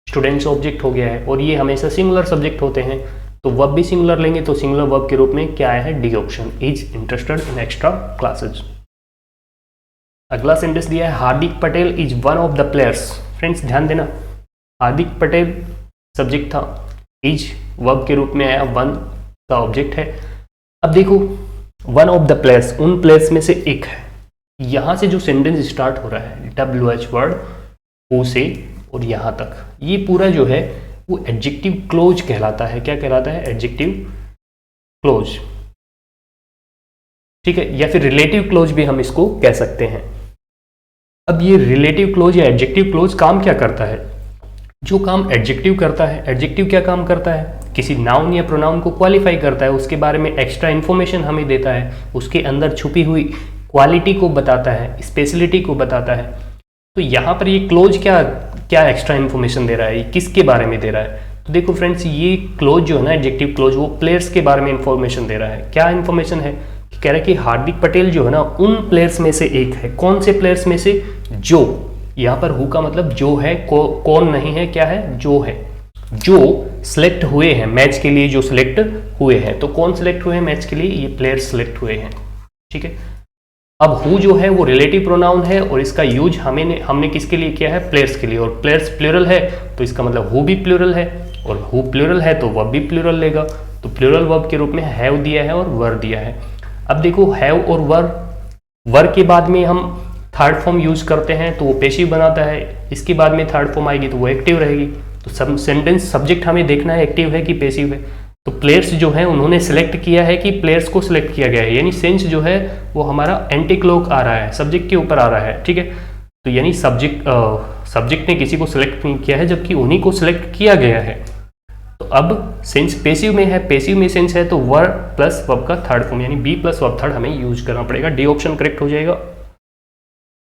स्टूडेंट्स ऑब्जेक्ट हो गया है, और ये हमेशा सिंगुलर सब्जेक्ट होते हैं, तो वर्ब भी सिंगुलर लेंगे, तो सिंगुलर वर्ब के रूप में क्या आया है, D option, is interested in extra classes. अगला सेंटेंस दिया है Hardik Patel is one of the players. Friends ध्यान देना, हार्दिक पटेल सब्जेक्ट था, इज वर्ब के रूप में आया, वन का ऑब्जेक्ट है। अब देखो वन ऑफ द प्लेयर्स, उन प्लेयर्स में से एक है। यहां से जो सेंटेंस स्टार्ट हो रहा है WH वर्ड, ओ से और यहां तक, ये पूरा जो है वो एडजेक्टिव क्लोज कहलाता है। क्या कहलाता है, एडजेक्टिव क्लोज। ठीक है, या फिर रिलेटिव क्लोज भी हम इसको कह सकते हैं। अब ये रिलेटिव क्लोज या एडजेक्टिव क्लोज काम क्या करता है, जो काम एडजेक्टिव करता है, एडजेक्टिव क्या काम करता है, किसी नाउन या प्रोनाउन को क्वालिफाई करता है, उसके बारे में एक्स्ट्रा इन्फॉर्मेशन हमें देता है, उसके अंदर छुपी हुई क्वालिटी को बताता है, स्पेशलिटी को बताता है। तो यहाँ पर ये क्लोज क्या क्या एक्स्ट्रा इन्फॉर्मेशन दे रहा है, किसके बारे में दे रहा है, तो देखो फ्रेंड्स ये क्लोज जो है ना, एडजेक्टिव क्लोज, वो प्लेयर्स के बारे में इंफॉर्मेशन दे रहा है। क्या इन्फॉर्मेशन है, कह रहा है कि हार्दिक पटेल जो है ना उन प्लेयर्स में से एक है। कौन से प्लेयर्स में से, जो, यहाँ पर हु का मतलब जो है, कौन नहीं है, क्या है, जो है, जो सिलेक्ट हुए हैं मैच के लिए, जो सिलेक्ट हुए हैं। तो कौन सिलेक्ट हुए हैं मैच के लिए, ये प्लेयर्स सिलेक्ट हुए हैं। ठीक है, अब हु जो है वो रिलेटिव प्रोनाउन है और इसका यूज हमने किसके लिए किया है, प्लेयर्स के लिए, और प्लेयर्स प्लूरल है तो इसका मतलब हु भी प्लूरल है, और हु प्लूरल है तो वर्ब भी प्लूरल लेगा। तो प्लूरल वर्ब के रूप में हैव दिया है और वर दिया है। अब देखो हैव और वर के बाद में हम थर्ड फॉर्म यूज करते हैं तो वो पैसिव बनाता है, इसके बाद में थर्ड फॉर्म आएगी तो वो एक्टिव रहेगी। तो सब सेंटेंस सब्जेक्ट हमें देखना है एक्टिव है कि पैसिव है। तो प्लेयर्स जो है उन्होंने सेलेक्ट किया है कि प्लेयर्स को सिलेक्ट किया गया है, यानी सेंस जो है वो हमारा एंटी क्लोक आ रहा है, सब्जेक्ट के ऊपर आ रहा है। ठीक है, तो यानी सब्जेक्ट ने किसी को सिलेक्ट नहीं किया है जबकि उन्हीं को सिलेक्ट किया गया है। तो अब सेंस पैसिव में है, पैसिव में सेंस है तो वर प्लस वर्ब का थर्ड फॉर्म यानी बी प्लस वर्ब थर्ड हमें यूज करना पड़ेगा। डी ऑप्शन करेक्ट हो जाएगा।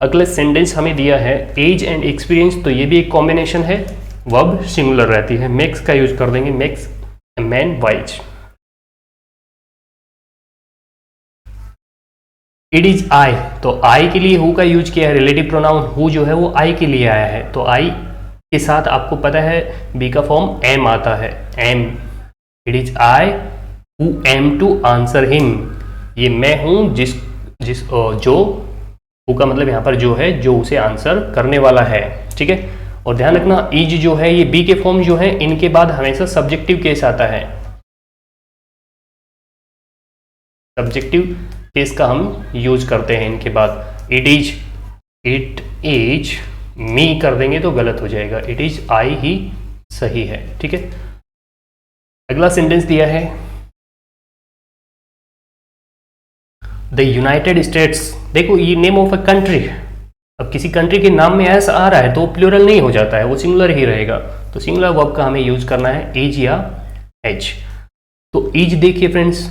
अगले सेंटेंस हमें दिया है एज एंड एक्सपीरियंस, तो ये भी एक कॉम्बिनेशन है, वर्ब सिंगुलर रहती है, मेक्स का यूज कर देंगे, makes a man wise. It is आई, तो आई के लिए हु का यूज किया है, रिलेटिव प्रोनाउन हु जो है वो आई के लिए आया है। तो आई के साथ आपको पता है बी का फॉर्म एम आता है, am. It is I who am to answer him, ये मैं हूं जो हु का मतलब यहां पर जो है जो उसे आंसर करने वाला है। ठीक है, और ध्यान रखना इज जो है ये बी के फॉर्म जो है इनके बाद हमेशा सब्जेक्टिव केस आता है, सब्जेक्टिव केस का हम यूज करते हैं इनके बाद। इट इज मी कर देंगे तो गलत हो जाएगा, इट इज आई ही सही है। ठीक है, अगला सेंटेंस दिया है द यूनाइटेड स्टेट्स। देखो ये नेम ऑफ अ कंट्री, अब किसी कंट्री के नाम में ऐसा आ रहा है तो प्लूरल नहीं हो जाता है, वो सिंगुलर ही रहेगा। तो सिंगुलर वर्ब का हमें यूज करना है इज या हैज। तो इज देखिए फ्रेंड्स,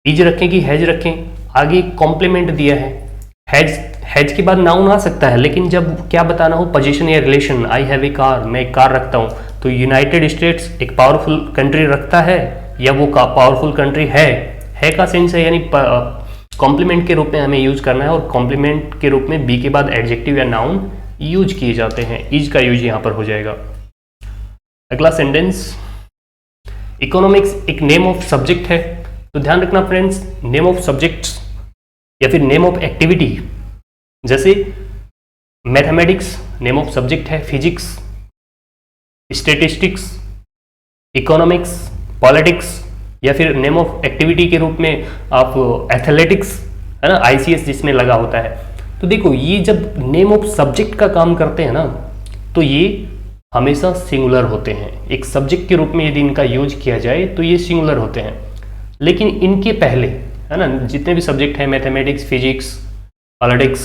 इज रखें कि हैज रखें, आगे कॉम्प्लीमेंट दिया है। हैज के बाद नाउन आ सकता है, लेकिन जब क्या बताना हो पोजीशन या relation, I have a car, मैं एक कार रखता हूँ, तो यूनाइटेड स्टेट्स एक पावरफुल कंट्री रखता है या वो पावरफुल कंट्री है का सेंस है, यानी कॉम्प्लीमेंट के रूप में हमें यूज करना है, और कॉम्प्लीमेंट के रूप में बी के बाद एडजेक्टिव या नाउन यूज किए जाते हैं, इज का यूज यहाँ पर हो जाएगा। अगला सेंटेंस, इकोनॉमिक्स एक नेम ऑफ सब्जेक्ट है। तो ध्यान रखना फ्रेंड्स, नेम ऑफ सब्जेक्ट्स या फिर नेम ऑफ एक्टिविटी, जैसे मैथमेटिक्स नेम ऑफ सब्जेक्ट है, फिजिक्स, स्टैटिस्टिक्स, इकोनॉमिक्स, पॉलिटिक्स, या फिर नेम ऑफ एक्टिविटी के रूप में आप एथलेटिक्स, है ना, आईसीएस जिसमें लगा होता है। तो देखो ये जब नेम ऑफ सब्जेक्ट का काम करते हैं ना, तो ये हमेशा सिंगुलर होते हैं। एक सब्जेक्ट के रूप में यदि इनका यूज किया जाए तो ये सिंगुलर होते हैं। लेकिन इनके पहले, है ना, जितने भी सब्जेक्ट हैं, mathematics, physics, politics,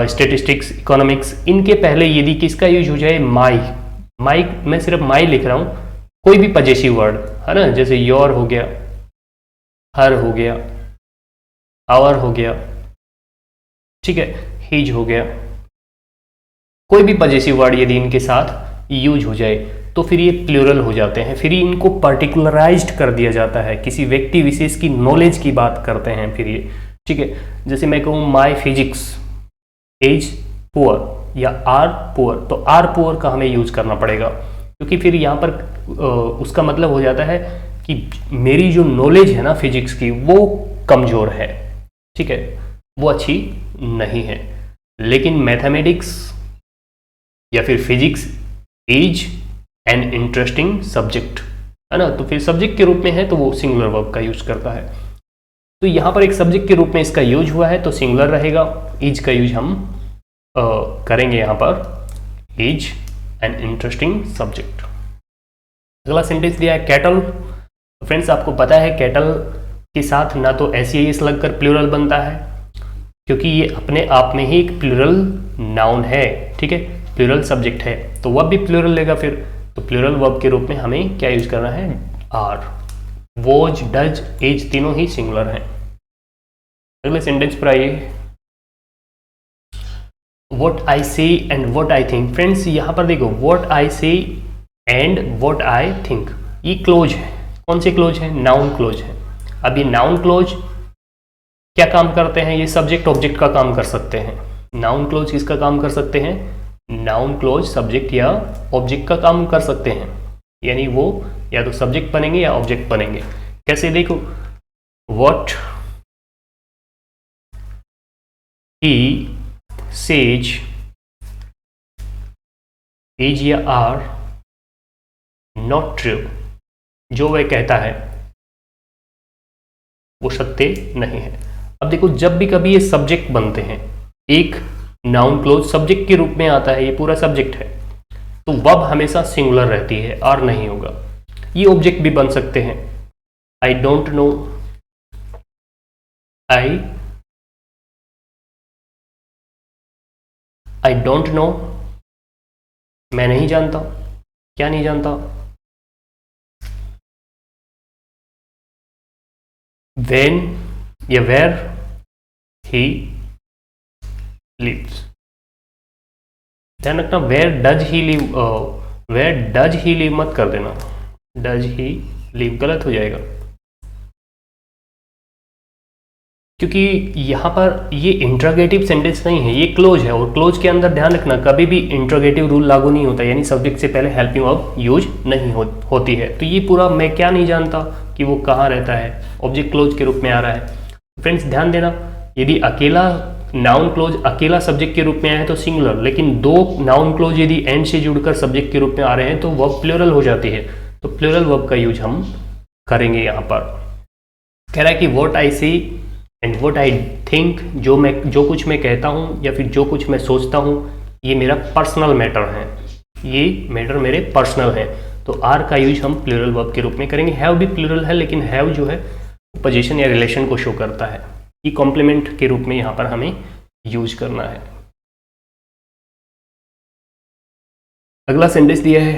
statistics, economics, इनके पहले यदि किसका यूज हो जाए, माई, मैं सिर्फ माई लिख रहा हूँ, कोई भी पजेसिव वर्ड, है ना, जैसे योर हो गया, हर हो गया, आवर हो गया, ठीक है, हिज हो गया, कोई भी पजेसिव वर्ड यदि इनके साथ यूज हो जाए तो फिर ये प्लूरल हो जाते हैं। फिर इनको पर्टिकुलराइज्ड कर दिया जाता है, किसी व्यक्ति विशेष की नॉलेज की बात करते हैं फिर ये, ठीक है। जैसे मैं कहूँ माई फिजिक्स इज पुअर या आर पुअर, तो आर पुअर का हमें यूज करना पड़ेगा, क्योंकि फिर यहाँ पर उसका मतलब हो जाता है कि मेरी जो नॉलेज है ना फिजिक्स की वो कमजोर है, ठीक है, वो अच्छी नहीं है। लेकिन मैथमेटिक्स या फिर physics is an interesting subject, है ना, तो फिर सब्जेक्ट के रूप में है तो वो सिंगुलर वर्ब का यूज करता है। तो यहाँ पर एक सब्जेक्ट के रूप में इसका यूज हुआ है तो सिंगुलर रहेगा। इज का यूज हम करेंगे यहाँ पर, इज एन इंटरेस्टिंग सब्जेक्ट। अगला सेंटेंस दिया है कैटल। फ्रेंड्स आपको पता है कैटल के साथ ना तो एस लगकर प्लूरल बनता है, क्योंकि ये अपने आप में ही एक प्लूरल नाउन है, ठीक है, प्लूरल सब्जेक्ट है, तो वर्ब भी प्लूरल लेगा फिर। तो प्लूरल वर्ब के रूप में हमें क्या यूज करना है, आर। वॉज, डज, इज तीनों ही सिंगुलर हैं। अगले सेंटेंस पर आइए, व्हाट आई से and what I think. Friends यहाँ पर देखो, व्हाट आई से एंड व्हाट आई थिंक, ये क्लोज है। कौन से क्लोज है, नाउन क्लोज है। अब ये नाउन क्लोज क्या काम करते हैं, ये सब्जेक्ट ऑब्जेक्ट का काम कर सकते हैं। नाउन क्लोज किसका काम कर सकते हैं, नाउन क्लोज सब्जेक्ट या ऑब्जेक्ट का काम कर सकते हैं, यानी वो या तो सब्जेक्ट बनेंगे या ऑब्जेक्ट बनेंगे। कैसे, देखो, व्हाट ही सेज इज या आर नॉट ट्रू, जो वह कहता है वो सत्य नहीं है। अब देखो, जब भी कभी ये सब्जेक्ट बनते हैं, एक नाउन क्लोज सब्जेक्ट के रूप में आता है, ये पूरा सब्जेक्ट है, तो वर्ब हमेशा सिंगुलर रहती है, आर नहीं होगा। ये ऑब्जेक्ट भी बन सकते हैं, I don't know, I don't know, मैं नहीं जानता, क्या नहीं जानता, when या where he lives। ध्यान रखना, where does he live, where does he live मत कर देना, does he live गलत हो जाएगा, क्योंकि यहाँ पर ये इंट्रोगेटिव सेंटेंस नहीं है, ये क्लोज है, और क्लोज के अंदर ध्यान रखना कभी भी इंट्रोगेटिव रूल लागू नहीं होता, यानी सब्जेक्ट से पहले हेल्पिंग वर्ब यूज नहीं होती है। तो ये पूरा मैं क्या नहीं जानता कि वो कहाँ रहता है, ऑब्जेक्ट क्लोज के रूप में आ रहा है। फ्रेंड्स ध्यान देना, यदि अकेला नाउन क्लोज अकेला सब्जेक्ट के रूप में आया है तो सिंगुलर, लेकिन दो नाउन क्लोज यदि एंड से जुड़कर सब्जेक्ट के रूप में आ रहे हैं तो वर्ब प्लूरल हो जाती है। तो प्लूरल वर्ब का यूज हम करेंगे। यहाँ पर कह रहा है कि what I see and what I think, जो कुछ मैं कहता हूँ या फिर जो कुछ मैं सोचता हूँ, ये मेरा पर्सनल मैटर है, ये मैटर मेरे पर्सनल है। तो आर का यूज हम प्लूरल वर्ब के रूप में करेंगे। हैव भी प्लूरल है, लेकिन हैव जो है पोजीशन या रिलेशन को शो करता है, ये कॉम्प्लीमेंट के रूप में यहाँ पर हमें यूज करना है। अगला सेंटेंस दिया है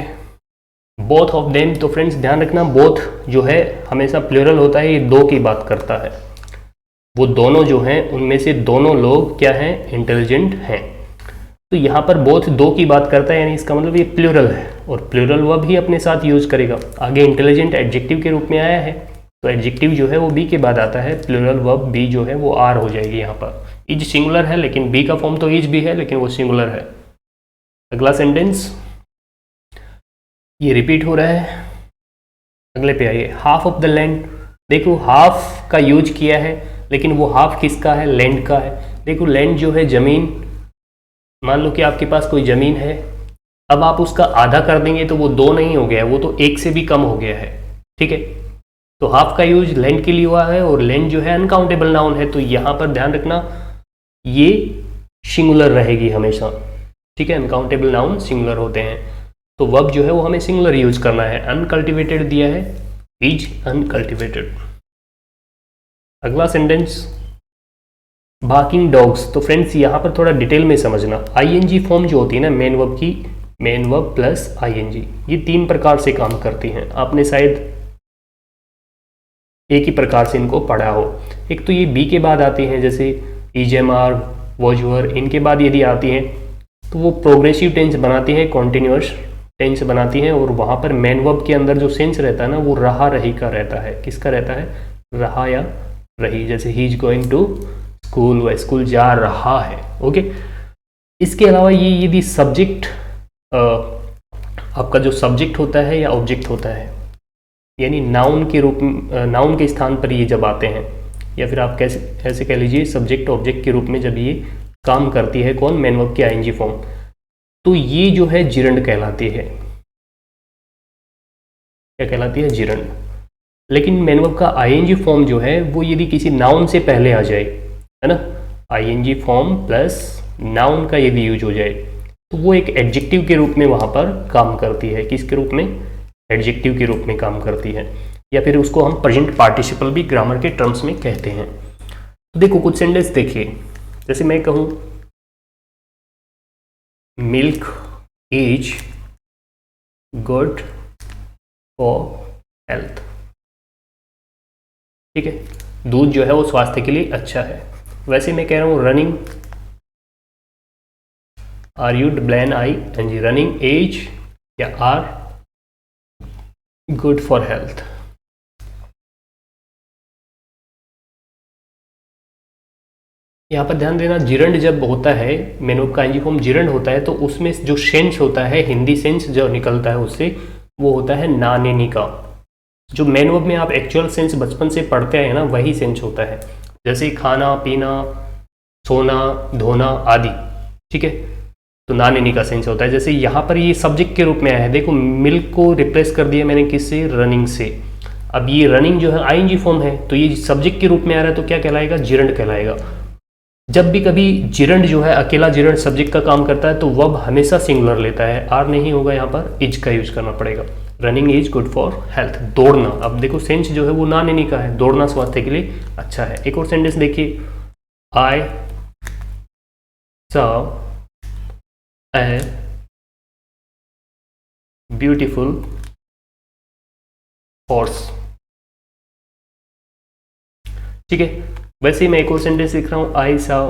बोथ ऑफ देम। तो फ्रेंड्स ध्यान रखना, बोथ जो है हमेशा प्लूरल होता है, ये दो की बात करता है। वो दोनों जो हैं उनमें से दोनों लोग क्या हैं, इंटेलिजेंट हैं। तो यहाँ पर बोथ दो की बात करता है, यानी इसका मतलब ये प्लूरल है, और प्लूरल वर्ब ही अपने साथ यूज करेगा। आगे इंटेलिजेंट एडजेक्टिव के रूप में आया है, तो एडजेक्टिव जो है वो बी के बाद आता है, प्लूरल वर्ब बी जो है वो आर हो जाएगी। यहाँ पर इज सिंगुलर है, लेकिन बी का फॉर्म तो इज भी है, लेकिन वो सिंगुलर है। अगला सेंटेंस, ये रिपीट हो रहा है। अगले पे आइए, हाफ ऑफ द लैंड। देखो हाफ का यूज किया है, लेकिन वो हाफ किसका है? लैंड का है। देखो लैंड जो है जमीन, मान लो कि आपके पास कोई जमीन है, अब आप उसका आधा कर देंगे तो वो 2 नहीं हो गया है, वो तो 1 से भी कम हो गया है। ठीक है, तो हाफ का यूज लैंड के लिए हुआ है, और लैंड जो है अनकाउंटेबल नाउन है, तो यहां पर ध्यान रखना ये सिंगुलर रहेगी हमेशा। ठीक है, अनकाउंटेबल नाउन सिंगुलर होते हैं, तो वर्ब जो है वो हमें सिंगुलर यूज करना है। अनकल्टिवेटेड दिया है, इज अनकल्टिवेटेड। अगला सेंटेंस, बार्किंग डॉग्स। तो फ्रेंड्स यहाँ पर थोड़ा डिटेल में समझना, आईएनजी फॉर्म जो होती है ना मेन वर्ब की, मेन वर्ब प्लस आईएनजी, ये 3 प्रकार से काम करती हैं। आपने शायद एक ही प्रकार से इनको पढ़ा हो। एक तो ये बी के बाद आती हैं, जैसे इजेमआर, वॉजवर, इनके बाद यदि आती हैं तो वो प्रोग्रेसिव टेंस बनाती हैं, कॉन्टिन्यूअस टेंस बनाती हैं, और वहाँ पर मेन वर्ब के अंदर जो सेंस रहता है ना वो रहा रही का रहता है। किसका रहता है? रहा या रही। जैसे he is going to school, वह स्कूल जा रहा है। ओके, इसके अलावा ये यदि सब्जेक्ट आपका जो सब्जेक्ट होता है या ऑब्जेक्ट होता है, यानी नाउन के रूप में, नाउन के स्थान पर ये जब आते हैं, या फिर आप कैसे ऐसे कह लीजिए सब्जेक्ट ऑब्जेक्ट के रूप में जब ये काम करती है, कौन? मेन वर्ब की आईएनजी फॉर्म, तो ये जो है जिरंड कहलाती है। क्या कहलाती है? जिरंड। लेकिन मेन वर्ब का आईएनजी फॉर्म जो है वो यदि किसी नाउन से पहले आ जाए, है ना, आईएनजी फॉर्म प्लस नाउन का यदि यूज हो जाए, तो वो एक एडजेक्टिव के रूप में वहां पर काम करती है। किसके रूप में? एडजेक्टिव के रूप में काम करती है, या फिर उसको हम प्रेजेंट पार्टिसिपल भी ग्रामर के टर्म्स में कहते हैं। तो देखो कुछ सेंटेंस देखिए, जैसे मैं कहूं milk is good for health. ठीक है, दूध जो है वो स्वास्थ्य के लिए अच्छा है। वैसे मैं कह रहा हूं रनिंग, आर यू ब्लैन I N G, running as या आर गुड फॉर हेल्थ। यहाँ पर ध्यान देना, जिरंड जब होता है, मेन वर्ब का आईएनजी फॉर्म जिरंड होता है, तो उसमें जो सेंस होता है, हिंदी सेंस जो निकलता है उससे, वो होता है ना ने नी का। जो मेन वर्ब में आप एक्चुअल सेंस बचपन से पढ़ते हैं ना, वही सेंस होता है, जैसे खाना पीना, सोना, धोना आदि। ठीक है, तो ना ने नी का सेंस होता है। जैसे यहाँ पर ये सब्जेक्ट के रूप में आया है, देखो मिल्क को रिप्लेस कर दिया मैंने किससे? रनिंग से। अब ये रनिंग जो है आईएनजी फॉर्म है, तो ये सब्जेक्ट के रूप में आ रहा है, तो क्या कहलाएगा? जिरंड कहलाएगा। जब भी कभी जिरंड जो है अकेला जिरंड सब्जेक्ट का काम करता है, तो वर्ब हमेशा सिंगुलर लेता है, आर नहीं होगा, यहाँ पर इज का यूज करना पड़ेगा। Running is good for health, दौड़ना। अब देखो सेंस जो है वो ना ने का है, दौड़ना स्वास्थ्य के लिए अच्छा है। एक और सेंटेंस देखिए, I saw a beautiful horse. ठीक है, वैसे ही मैं एक और सेंटेंस लिख रहा हूं, I saw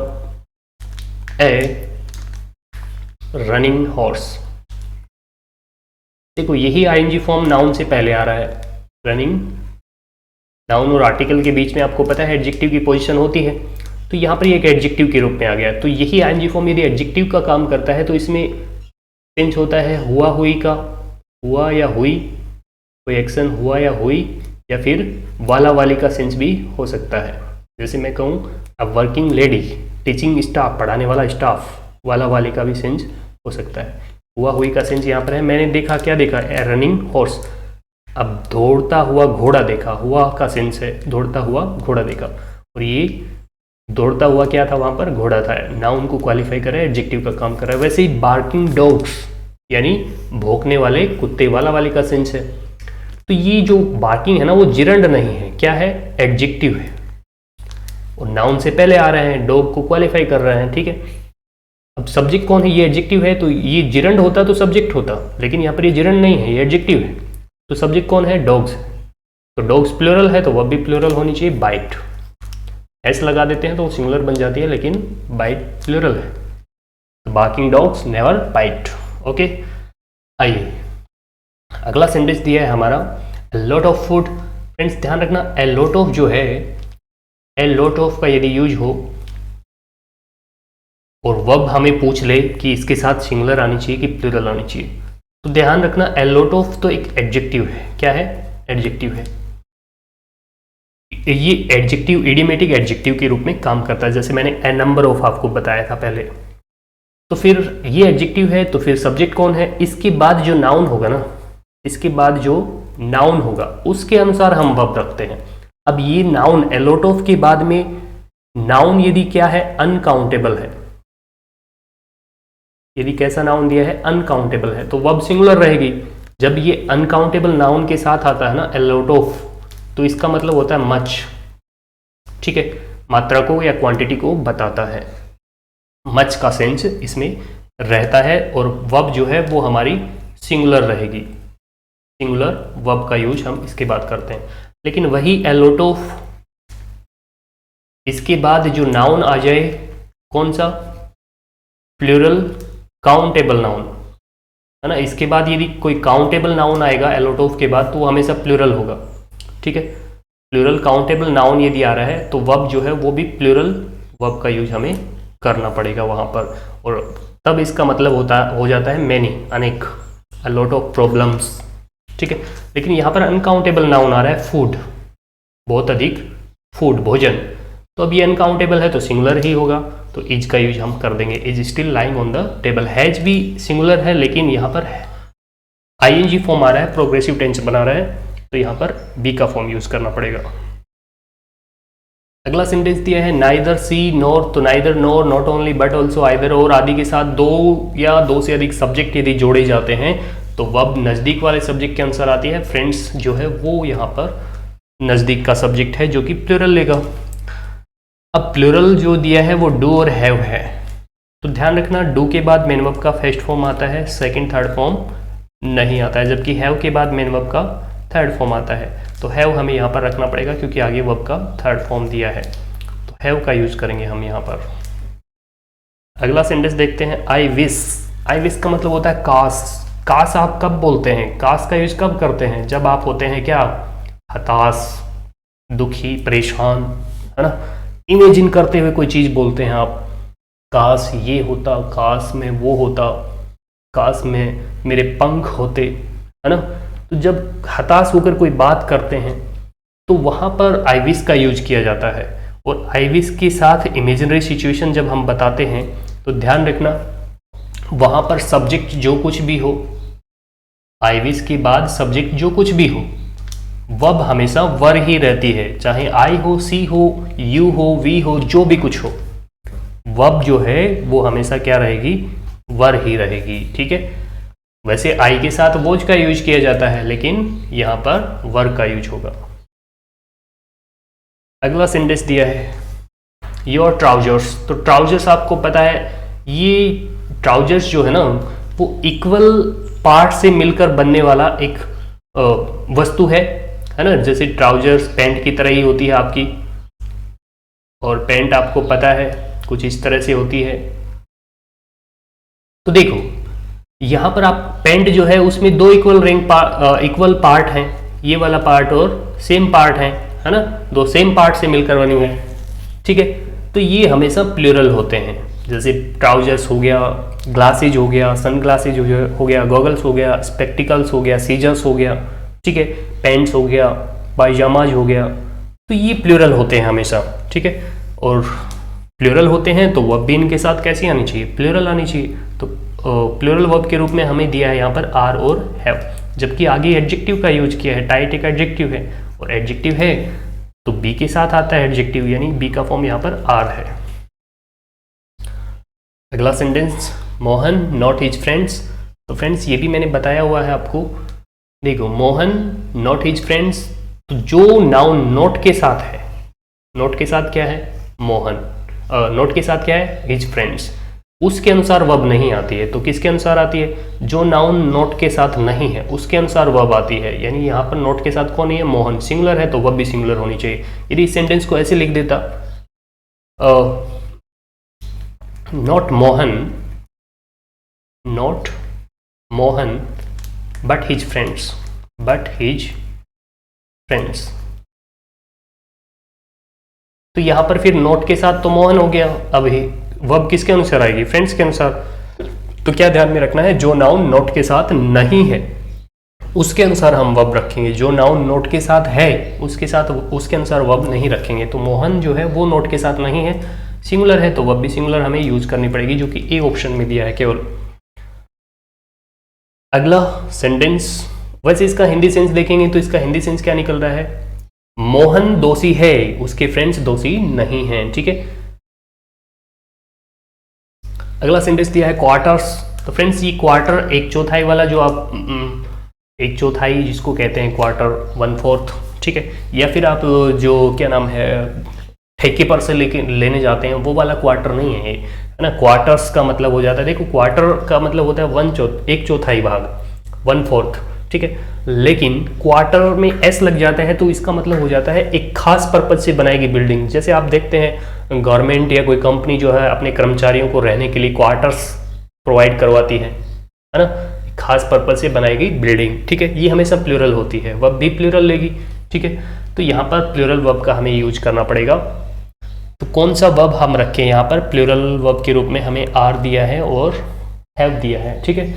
a running horse. देखो यही आईएनजी फॉर्म नाउन से पहले आ रहा है, रनिंग। नाउन और आर्टिकल के बीच में आपको पता है एडजेक्टिव की पोजीशन होती है, तो यहाँ पर ये एक एडजेक्टिव के रूप में आ गया। तो यही आईएनजी फॉर्म यदि एडजेक्टिव का काम करता है, तो इसमें सेंस होता है हुआ हुई का, हुआ या हुई, कोई एक्शन हुआ या हुई, या फिर वाला वाली का सेंस भी हो सकता है। जैसे मैं कहूँ a working lady, teaching staff, पढ़ाने वाला स्टाफ, वाला वाली का भी सेंस हो सकता है। हुआ हुई का सेंस यहाँ पर है। मैंने देखा, क्या देखा? ए रनिंग हॉर्स। अब दौड़ता हुआ घोड़ा देखा, हुआ का सेंस है, दौड़ता हुआ घोड़ा देखा, और ये दौड़ता हुआ क्या था? वहाँ पर घोड़ा था। नाउन को क्वालिफाई कर रहा है, एडजेक्टिव का काम कर रहा है। वैसे ही बार्किंग डॉग्स यानी भौंकने वाले कुत्ते, वाला वाली का सेंस है। तो ये जो बार्किंग है ना, वो जिरंड नहीं है, क्या है? एडजेक्टिव है, और नाउन से पहले आ रहे हैं, डॉग को क्वालिफाई कर रहे हैं। ठीक है, अब सब्जेक्ट कौन है? ये एडजेक्टिव है, तो ये जिरंड होता तो सब्जेक्ट होता, लेकिन यहाँ पर ये जिरंड नहीं है, ये एडजेक्टिव है। तो सब्जेक्ट कौन है? डॉग्स। तो डॉग्स प्लूरल है, तो वह भी प्लूरल होनी चाहिए, बाइट। एस लगा देते हैं तो सिंगुलर बन जाती है, लेकिन बाइट प्लूरल है। तो barking dogs never bite. Okay, आइए अगला सेंटेंस दिया है हमारा, a lot of food. Friends ध्यान रखना, ए लॉट ऑफ जो है, ए लॉट ऑफ का यदि यूज हो और वर्ब हमें पूछ ले कि इसके साथ सिंगुलर आनी चाहिए कि प्लूरल आनी चाहिए, तो ध्यान रखना एलोट ऑफ तो एक एडजेक्टिव है। क्या है? एडजेक्टिव है। ये एडजेक्टिव इडियोमेटिक एडजेक्टिव के रूप में काम करता है, जैसे मैंने ए नंबर ऑफ आपको बताया था पहले। तो फिर ये एडजेक्टिव है, तो फिर सब्जेक्ट कौन है? इसके बाद जो नाउन होगा ना, इसके बाद जो नाउन होगा उसके अनुसार हम वर्ब रखते हैं। अब ये नाउन एलोट ऑफ के बाद में नाउन यदि क्या है? अनकाउंटेबल है। यदि कैसा नाउन दिया है? अनकाउंटेबल है, तो वर्ब सिंगुलर रहेगी। जब ये अनकाउंटेबल नाउन के साथ आता है ना एलोट ऑफ, तो इसका मतलब होता है मच। ठीक है, मात्रा को या क्वांटिटी को बताता है। मच का सेंस इसमें रहता है और वर्ब जो है वो हमारी सिंगुलर रहेगी। सिंगुलर वर्ब का यूज हम इसके बाद करते हैं। लेकिन वही एलोट ऑफ, इसके बाद जो नाउन आ जाए, कौन सा? प्लूरल काउंटेबल नाउन, है ना। इसके बाद यदि कोई काउंटेबल नाउन आएगा एलोट ऑफ के बाद, तो वो हमेशा प्लूरल होगा। ठीक है, प्लूरल काउंटेबल नाउन यदि आ रहा है तो वर्ब जो है वो भी प्लूरल वर्ब का यूज हमें करना पड़ेगा वहां पर, और तब इसका मतलब हो जाता है मैनी, अनेक, अ लॉट ऑफ प्रॉब्लम्स। ठीक है, लेकिन यहाँ पर अनकाउंटेबल नाउन आ रहा है फूड, बहुत अधिक फूड, भोजन। तो अब ये अनकाउंटेबल है तो सिंगुलर ही होगा, तो इज का यूज हम कर देंगे। Is still lying on the table. Has भी सिंगुलर है, लेकिन यहाँ पर आईएनजी फॉर्म आ रहा है, प्रोग्रेसिव टेंस बना रहा है, तो यहाँ पर बी का फॉर्म यूज करना पड़ेगा। अगला सेंटेंस दिया है नाइदर सी नॉर, तो neither nor, not only but also, either और आदि के साथ दो या दो से अधिक सब्जेक्ट यदि जोड़े जाते हैं तो वर्ब नज़दीक वाले सब्जेक्ट के अनुसार आती है। फ्रेंड्स जो है वो यहाँ पर नज़दीक का सब्जेक्ट है जो कि प्लूरल लेगा। अब प्लूरल जो दिया है वो डू और हैव है, तो ध्यान रखना डू के बाद मेन वर्ब का फर्स्ट फॉर्म आता है, सेकंड थर्ड फॉर्म नहीं आता है, जबकि हैव के बाद मेन वर्ब का थर्ड फॉर्म आता है। तो हैव हमें यहाँ पर रखना पड़ेगा क्योंकि आगे वर्ब का थर्ड फॉर्म दिया है, तो हैव का यूज करेंगे हम यहाँ पर। अगला सेंटेंस देखते हैं आई विश। आई विश का मतलब होता है काश। काश आप कब बोलते हैं? काश का यूज कब करते हैं? जब आप होते हैं क्या? हताश, दुखी, परेशान, है ना। इमेजिन करते हुए कोई चीज बोलते हैं आप, काश ये होता, काश में वो होता, काश में मेरे पंख होते, है ना। तो जब हताश होकर कोई बात करते हैं तो वहां पर आई विश का यूज किया जाता है, और आई विश के साथ इमेजिनरी सिचुएशन जब हम बताते हैं तो ध्यान रखना वहां पर सब्जेक्ट जो कुछ भी हो, आई विश के बाद सब्जेक्ट जो कुछ भी हो, वर्ब हमेशा वर ही रहती है, चाहे आई हो, सी हो, यू हो, वी हो, जो भी कुछ हो, वर्ब जो है वो हमेशा क्या रहेगी? वर ही रहेगी। ठीक है, वैसे आई के साथ वॉज का यूज किया जाता है, लेकिन यहां पर वर का यूज होगा। अगला सेंटेंस दिया है योर ट्राउजर्स। तो ट्राउजर्स आपको पता है, ये ट्राउजर्स जो है ना वो इक्वल पार्ट से मिलकर बनने वाला एक वस्तु है ना। जैसे ट्राउजर्स पैंट की तरह ही होती है आपकी, और पैंट आपको पता है कुछ इस तरह से होती है। तो देखो यहां पर आप पैंट जो है उसमें दो इक्वल पार्ट हैं, ये वाला पार्ट और सेम पार्ट है ना, दो सेम पार्ट से मिलकर बनी हुई है। ठीक है, तो ये हमेशा प्लूरल होते हैं। जैसे ट्राउजर्स हो गया, ग्लासेज हो गया, सन ग्लासेज हो गया, गॉगल्स हो गया, स्पेक्टिकल्स हो गया, सीजर्स हो गया, ठीक है, पैंट्स हो गया, पायजामाज हो गया, तो ये प्लूरल होते हैं हमेशा। ठीक है, और प्लूरल होते हैं तो वर्ब भी इनके साथ कैसी आनी चाहिए? प्लूरल आनी चाहिए। तो प्लूरल वर्ब के रूप में हमें दिया है यहाँ पर आर और हैव, जबकि आगे एडजेक्टिव का यूज किया है। टाइट एक एडजेक्टिव है, और एडजेक्टिव है तो बी के साथ आता है एडजेक्टिव, यानी बी का फॉर्म यहाँ पर आर है। अगला sentence Mohan not his friends. तो फ्रेंड्स ये भी मैंने बताया हुआ है आपको। देखो मोहन नॉट हिज फ्रेंड्स, तो जो नाउन नॉट के साथ है, नॉट के साथ क्या है? मोहन, नॉट के साथ क्या है? हिज फ्रेंड्स, उसके अनुसार वर्ब नहीं आती है। तो किसके अनुसार आती है? जो नाउन नॉट के साथ नहीं है उसके अनुसार वर्ब आती है। यानी यहाँ पर नॉट के साथ कौन है? मोहन। सिंगुलर है तो वर्ब भी सिंगुलर होनी चाहिए। यदि इस सेंटेंस को ऐसे लिख देता not Mohan, not Mohan but his friends, but his friends, तो यहां पर फिर नॉट के साथ तो मोहन हो गया, अब वर्ब किसके अनुसार आएगी? फ्रेंड्स के अनुसार। तो क्या ध्यान में रखना है, जो नाउन नोट के साथ नहीं है उसके अनुसार हम वर्ब रखेंगे, जो नाउन नोट के साथ है उसके अनुसार वर्ब नहीं रखेंगे। तो मोहन जो है वो नोट के साथ नहीं है, सिंगुलर है, तो वर्ब भी सिंगुलर हमें यूज करनी पड़ेगी, जो कि ए ऑप्शन में दिया है केवल। अगला सेंटेंस, वैसे इसका हिंदी सेंस देखेंगे तो इसका हिंदी सेंस क्या निकल रहा है, मोहन दोषी है, उसके फ्रेंड्स दोषी नहीं हैं। ठीक है, अगला सेंटेंस दिया है क्वार्टर्स। तो फ्रेंड्स ये क्वार्टर एक चौथाई वाला, जो आप एक चौथाई जिसको कहते हैं क्वार्टर, 1/4, ठीक है, या फिर आप जो क्या नाम है ठेके पर से लेने जाते हैं वो वाला क्वार्टर नहीं है ये, है ना। क्वार्टर्स का मतलब हो जाता है, देखो क्वार्टर का मतलब होता है एक चौथाई भाग, 1/4, ठीक है, लेकिन क्वार्टर में एस लग जाता है तो इसका मतलब हो जाता है एक खास पर्पज से बनाई गई बिल्डिंग। जैसे आप देखते हैं गवर्नमेंट या कोई कंपनी जो है अपने कर्मचारियों को रहने के लिए क्वार्टर्स प्रोवाइड करवाती है ना, खास पर्पज से बनाई गई बिल्डिंग। ठीक है, ये हमेशा प्लूरल होती है, वर्ब भी प्लूरल लेगी। ठीक है, तो यहाँ पर प्लूरल वर्ब का हमें यूज करना पड़ेगा। तो कौन सा वर्ब हम रखें यहाँ पर, प्लूरल वर्ब के रूप में हमें आर दिया है और हैव दिया है। ठीक है,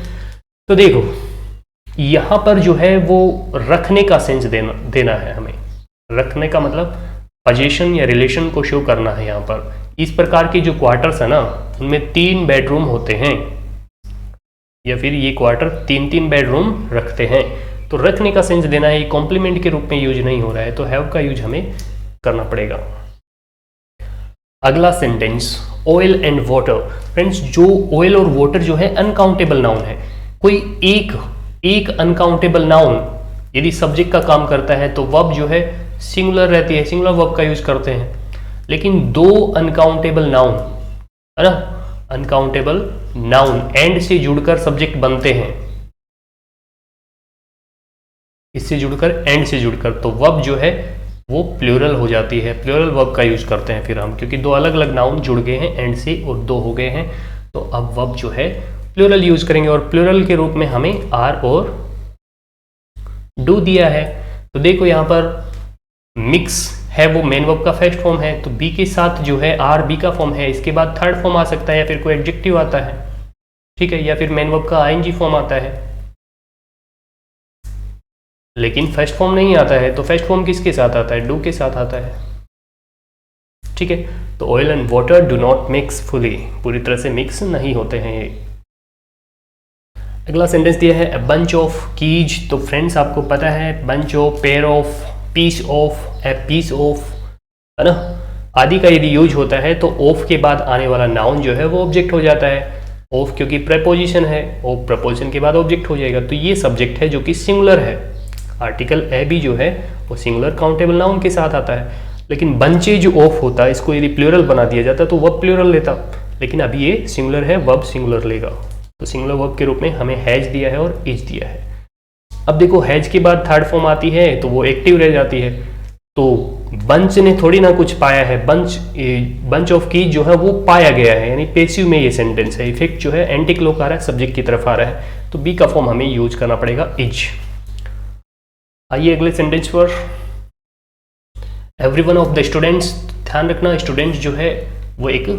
तो देखो यहाँ पर जो है वो रखने का सेंस देना है हमें, रखने का मतलब पोजीशन या रिलेशन को शो करना है। यहाँ पर इस प्रकार के जो क्वार्टर्स है ना, उनमें 3 बेडरूम होते हैं, या फिर ये क्वार्टर 3 बेडरूम रखते हैं, तो रखने का सेंस देना है, ये कॉम्प्लीमेंट के रूप में यूज नहीं हो रहा है, तो हैव का यूज हमें करना पड़ेगा। अगला sentence, oil and water. Friends जो ऑयल और वाटर जो है अनकाउंटेबल नाउन है, कोई एक अनकाउंटेबल नाउन यदि सब्जेक्ट का काम करता है तो वर्ब जो है सिंगुलर रहती है, सिंगुलर वर्ब का यूज करते हैं। लेकिन 2 अनकाउंटेबल नाउन, है ना, अनकाउंटेबल नाउन एंड से जुड़कर सब्जेक्ट बनते हैं, इससे जुड़कर एंड से जुड़कर, तो वर्ब जो है वो प्लूरल हो जाती है, प्लूरल वर्ब का यूज करते हैं फिर हम, क्योंकि 2 अलग अलग नाउन जुड़ गए हैं एंड से और 2 हो गए हैं, तो अब वर्ब जो है प्लूरल यूज करेंगे, और प्लूरल के रूप में हमें आर और डू दिया है। तो देखो यहाँ पर मिक्स है, वो मेन वर्ब का फर्स्ट फॉर्म है, तो बी के साथ जो है आर बी का फॉर्म है, इसके बाद थर्ड फॉर्म आ सकता है, या फिर कोई एडजेक्टिव आता है, ठीक है, या फिर मेन वर्ब का आईएनजी फॉर्म आता है, लेकिन फर्स्ट फॉर्म नहीं आता है, तो फर्स्ट फॉर्म किसके साथ आता है, डू के साथ आता है। ठीक है, तो oil and water do not mix fully, पूरी तरह से मिक्स नहीं होते हैं ये। अगला सेंटेंस दिया है अ बंच ऑफ कीज। तो फ्रेंड्स आपको पता है bunch of, pair of, piece of, a piece of, है ना, आदि का यदि यूज होता है तो ऑफ के बाद आने वाला नाउन जो है वो ऑब्जेक्ट हो जाता है। ऑफ क्योंकि प्रेपोजिशन है, ऑफ प्रपोजिशन के बाद ऑब्जेक्ट हो जाएगा, तो ये सब्जेक्ट है जो कि सिंगुलर है। आर्टिकल ए भी जो है वो सिंगुलर काउंटेबल नाउन के साथ आता है, लेकिन बंचेज ऑफ होता है, इसको यदि प्लूरल बना दिया जाता तो वर्ब प्लूरल लेता, लेकिन अभी ये सिंगुलर है, वर्ब सिंगुलर लेगा, तो सिंगुलर वर्ब के रूप में हमें हैज दिया है और इज दिया है। अब देखो हैज के बाद थर्ड फॉर्म आती है तो वो एक्टिव रह जाती है, तो बंच ने थोड़ी ना कुछ पाया है, बंच ऑफ की जो है वो पाया गया है, यानी पैसिव में ये सेंटेंस है, इफेक्ट जो है एंटी क्लॉक आ रहा है, सब्जेक्ट की तरफ आ रहा है, तो बी का फॉर्म हमें यूज करना पड़ेगा इज। आइए अगले सेंटेंस पर, every one of the students. ध्यान रखना स्टूडेंट्स जो है वो एक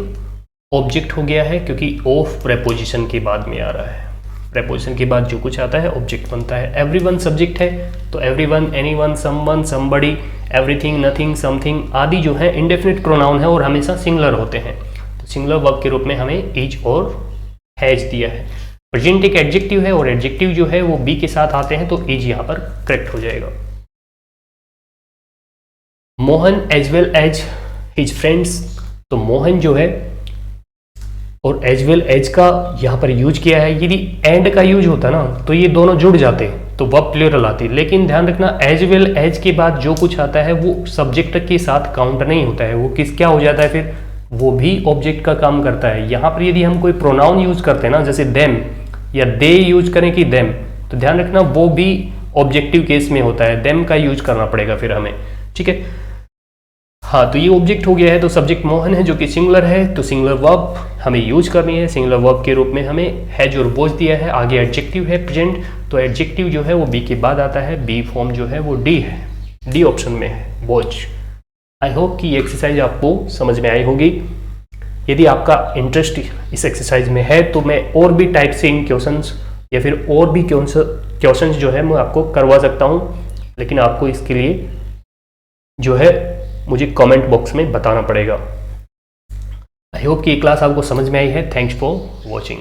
ऑब्जेक्ट हो गया है, क्योंकि ऑफ प्रेपोजिशन के बाद में आ रहा है, प्रेपोजिशन के बाद जो कुछ आता है ऑब्जेक्ट बनता है। एवरीवन सब्जेक्ट है, तो everyone, anyone, someone, somebody, everything, nothing, something आदि जो है इंडेफिनिट प्रोनाउन है और हमेशा सिंगुलर होते हैं, तो सिंगुलर वर्ब के रूप में हमें इज और हैज दिया है। प्रेजेंट एक एडजेक्टिव है और एडजेक्टिव जो है वो बी के साथ आते हैं, तो इज यहाँ पर करेक्ट हो जाएगा। Mohan as well as his friends. तो मोहन जो है और एज वेल एज का यहाँ पर यूज किया है, यदि एंड का यूज होता ना तो ये दोनों जुड़ जाते तो वर्ब प्लूरल आती, लेकिन ध्यान रखना एज वेल एज के बाद जो कुछ आता है वो सब्जेक्ट के साथ काउंट नहीं होता है, वो क्या हो जाता है फिर, वो भी ऑब्जेक्ट का काम करता है। यहाँ पर यदि हम कोई प्रोनाउन यूज करते हैं ना, जैसे देम या दे यूज करें कि देम, तो ध्यान रखना वो भी ऑब्जेक्टिव केस में होता है, देम का यूज करना पड़ेगा फिर हमें। ठीक है, हाँ, तो ये ऑब्जेक्ट हो गया है, तो सब्जेक्ट मोहन है जो कि सिंगुलर है, तो सिंगुलर वर्ब हमें यूज करनी है। सिंगुलर वर्ब के रूप में हमें हैज और वॉज दिया है, आगे एडजेक्टिव है प्रेजेंट, तो एडजेक्टिव जो है वो बी के बाद आता है, बी फॉर्म जो है वो डी है, डी ऑप्शन में है वॉज। आई होप कि ये एक्सरसाइज आपको समझ में आई होगी। यदि आपका इंटरेस्ट इस एक्सरसाइज में है तो मैं और भी टाइप से इन क्वेश्चंस या फिर और भी क्वेश्चंस जो है मैं आपको करवा सकता हूँ, लेकिन आपको इसके लिए जो है मुझे कमेंट बॉक्स में बताना पड़ेगा। आई होप कि ये क्लास आपको समझ में आई है। Thanks for watching.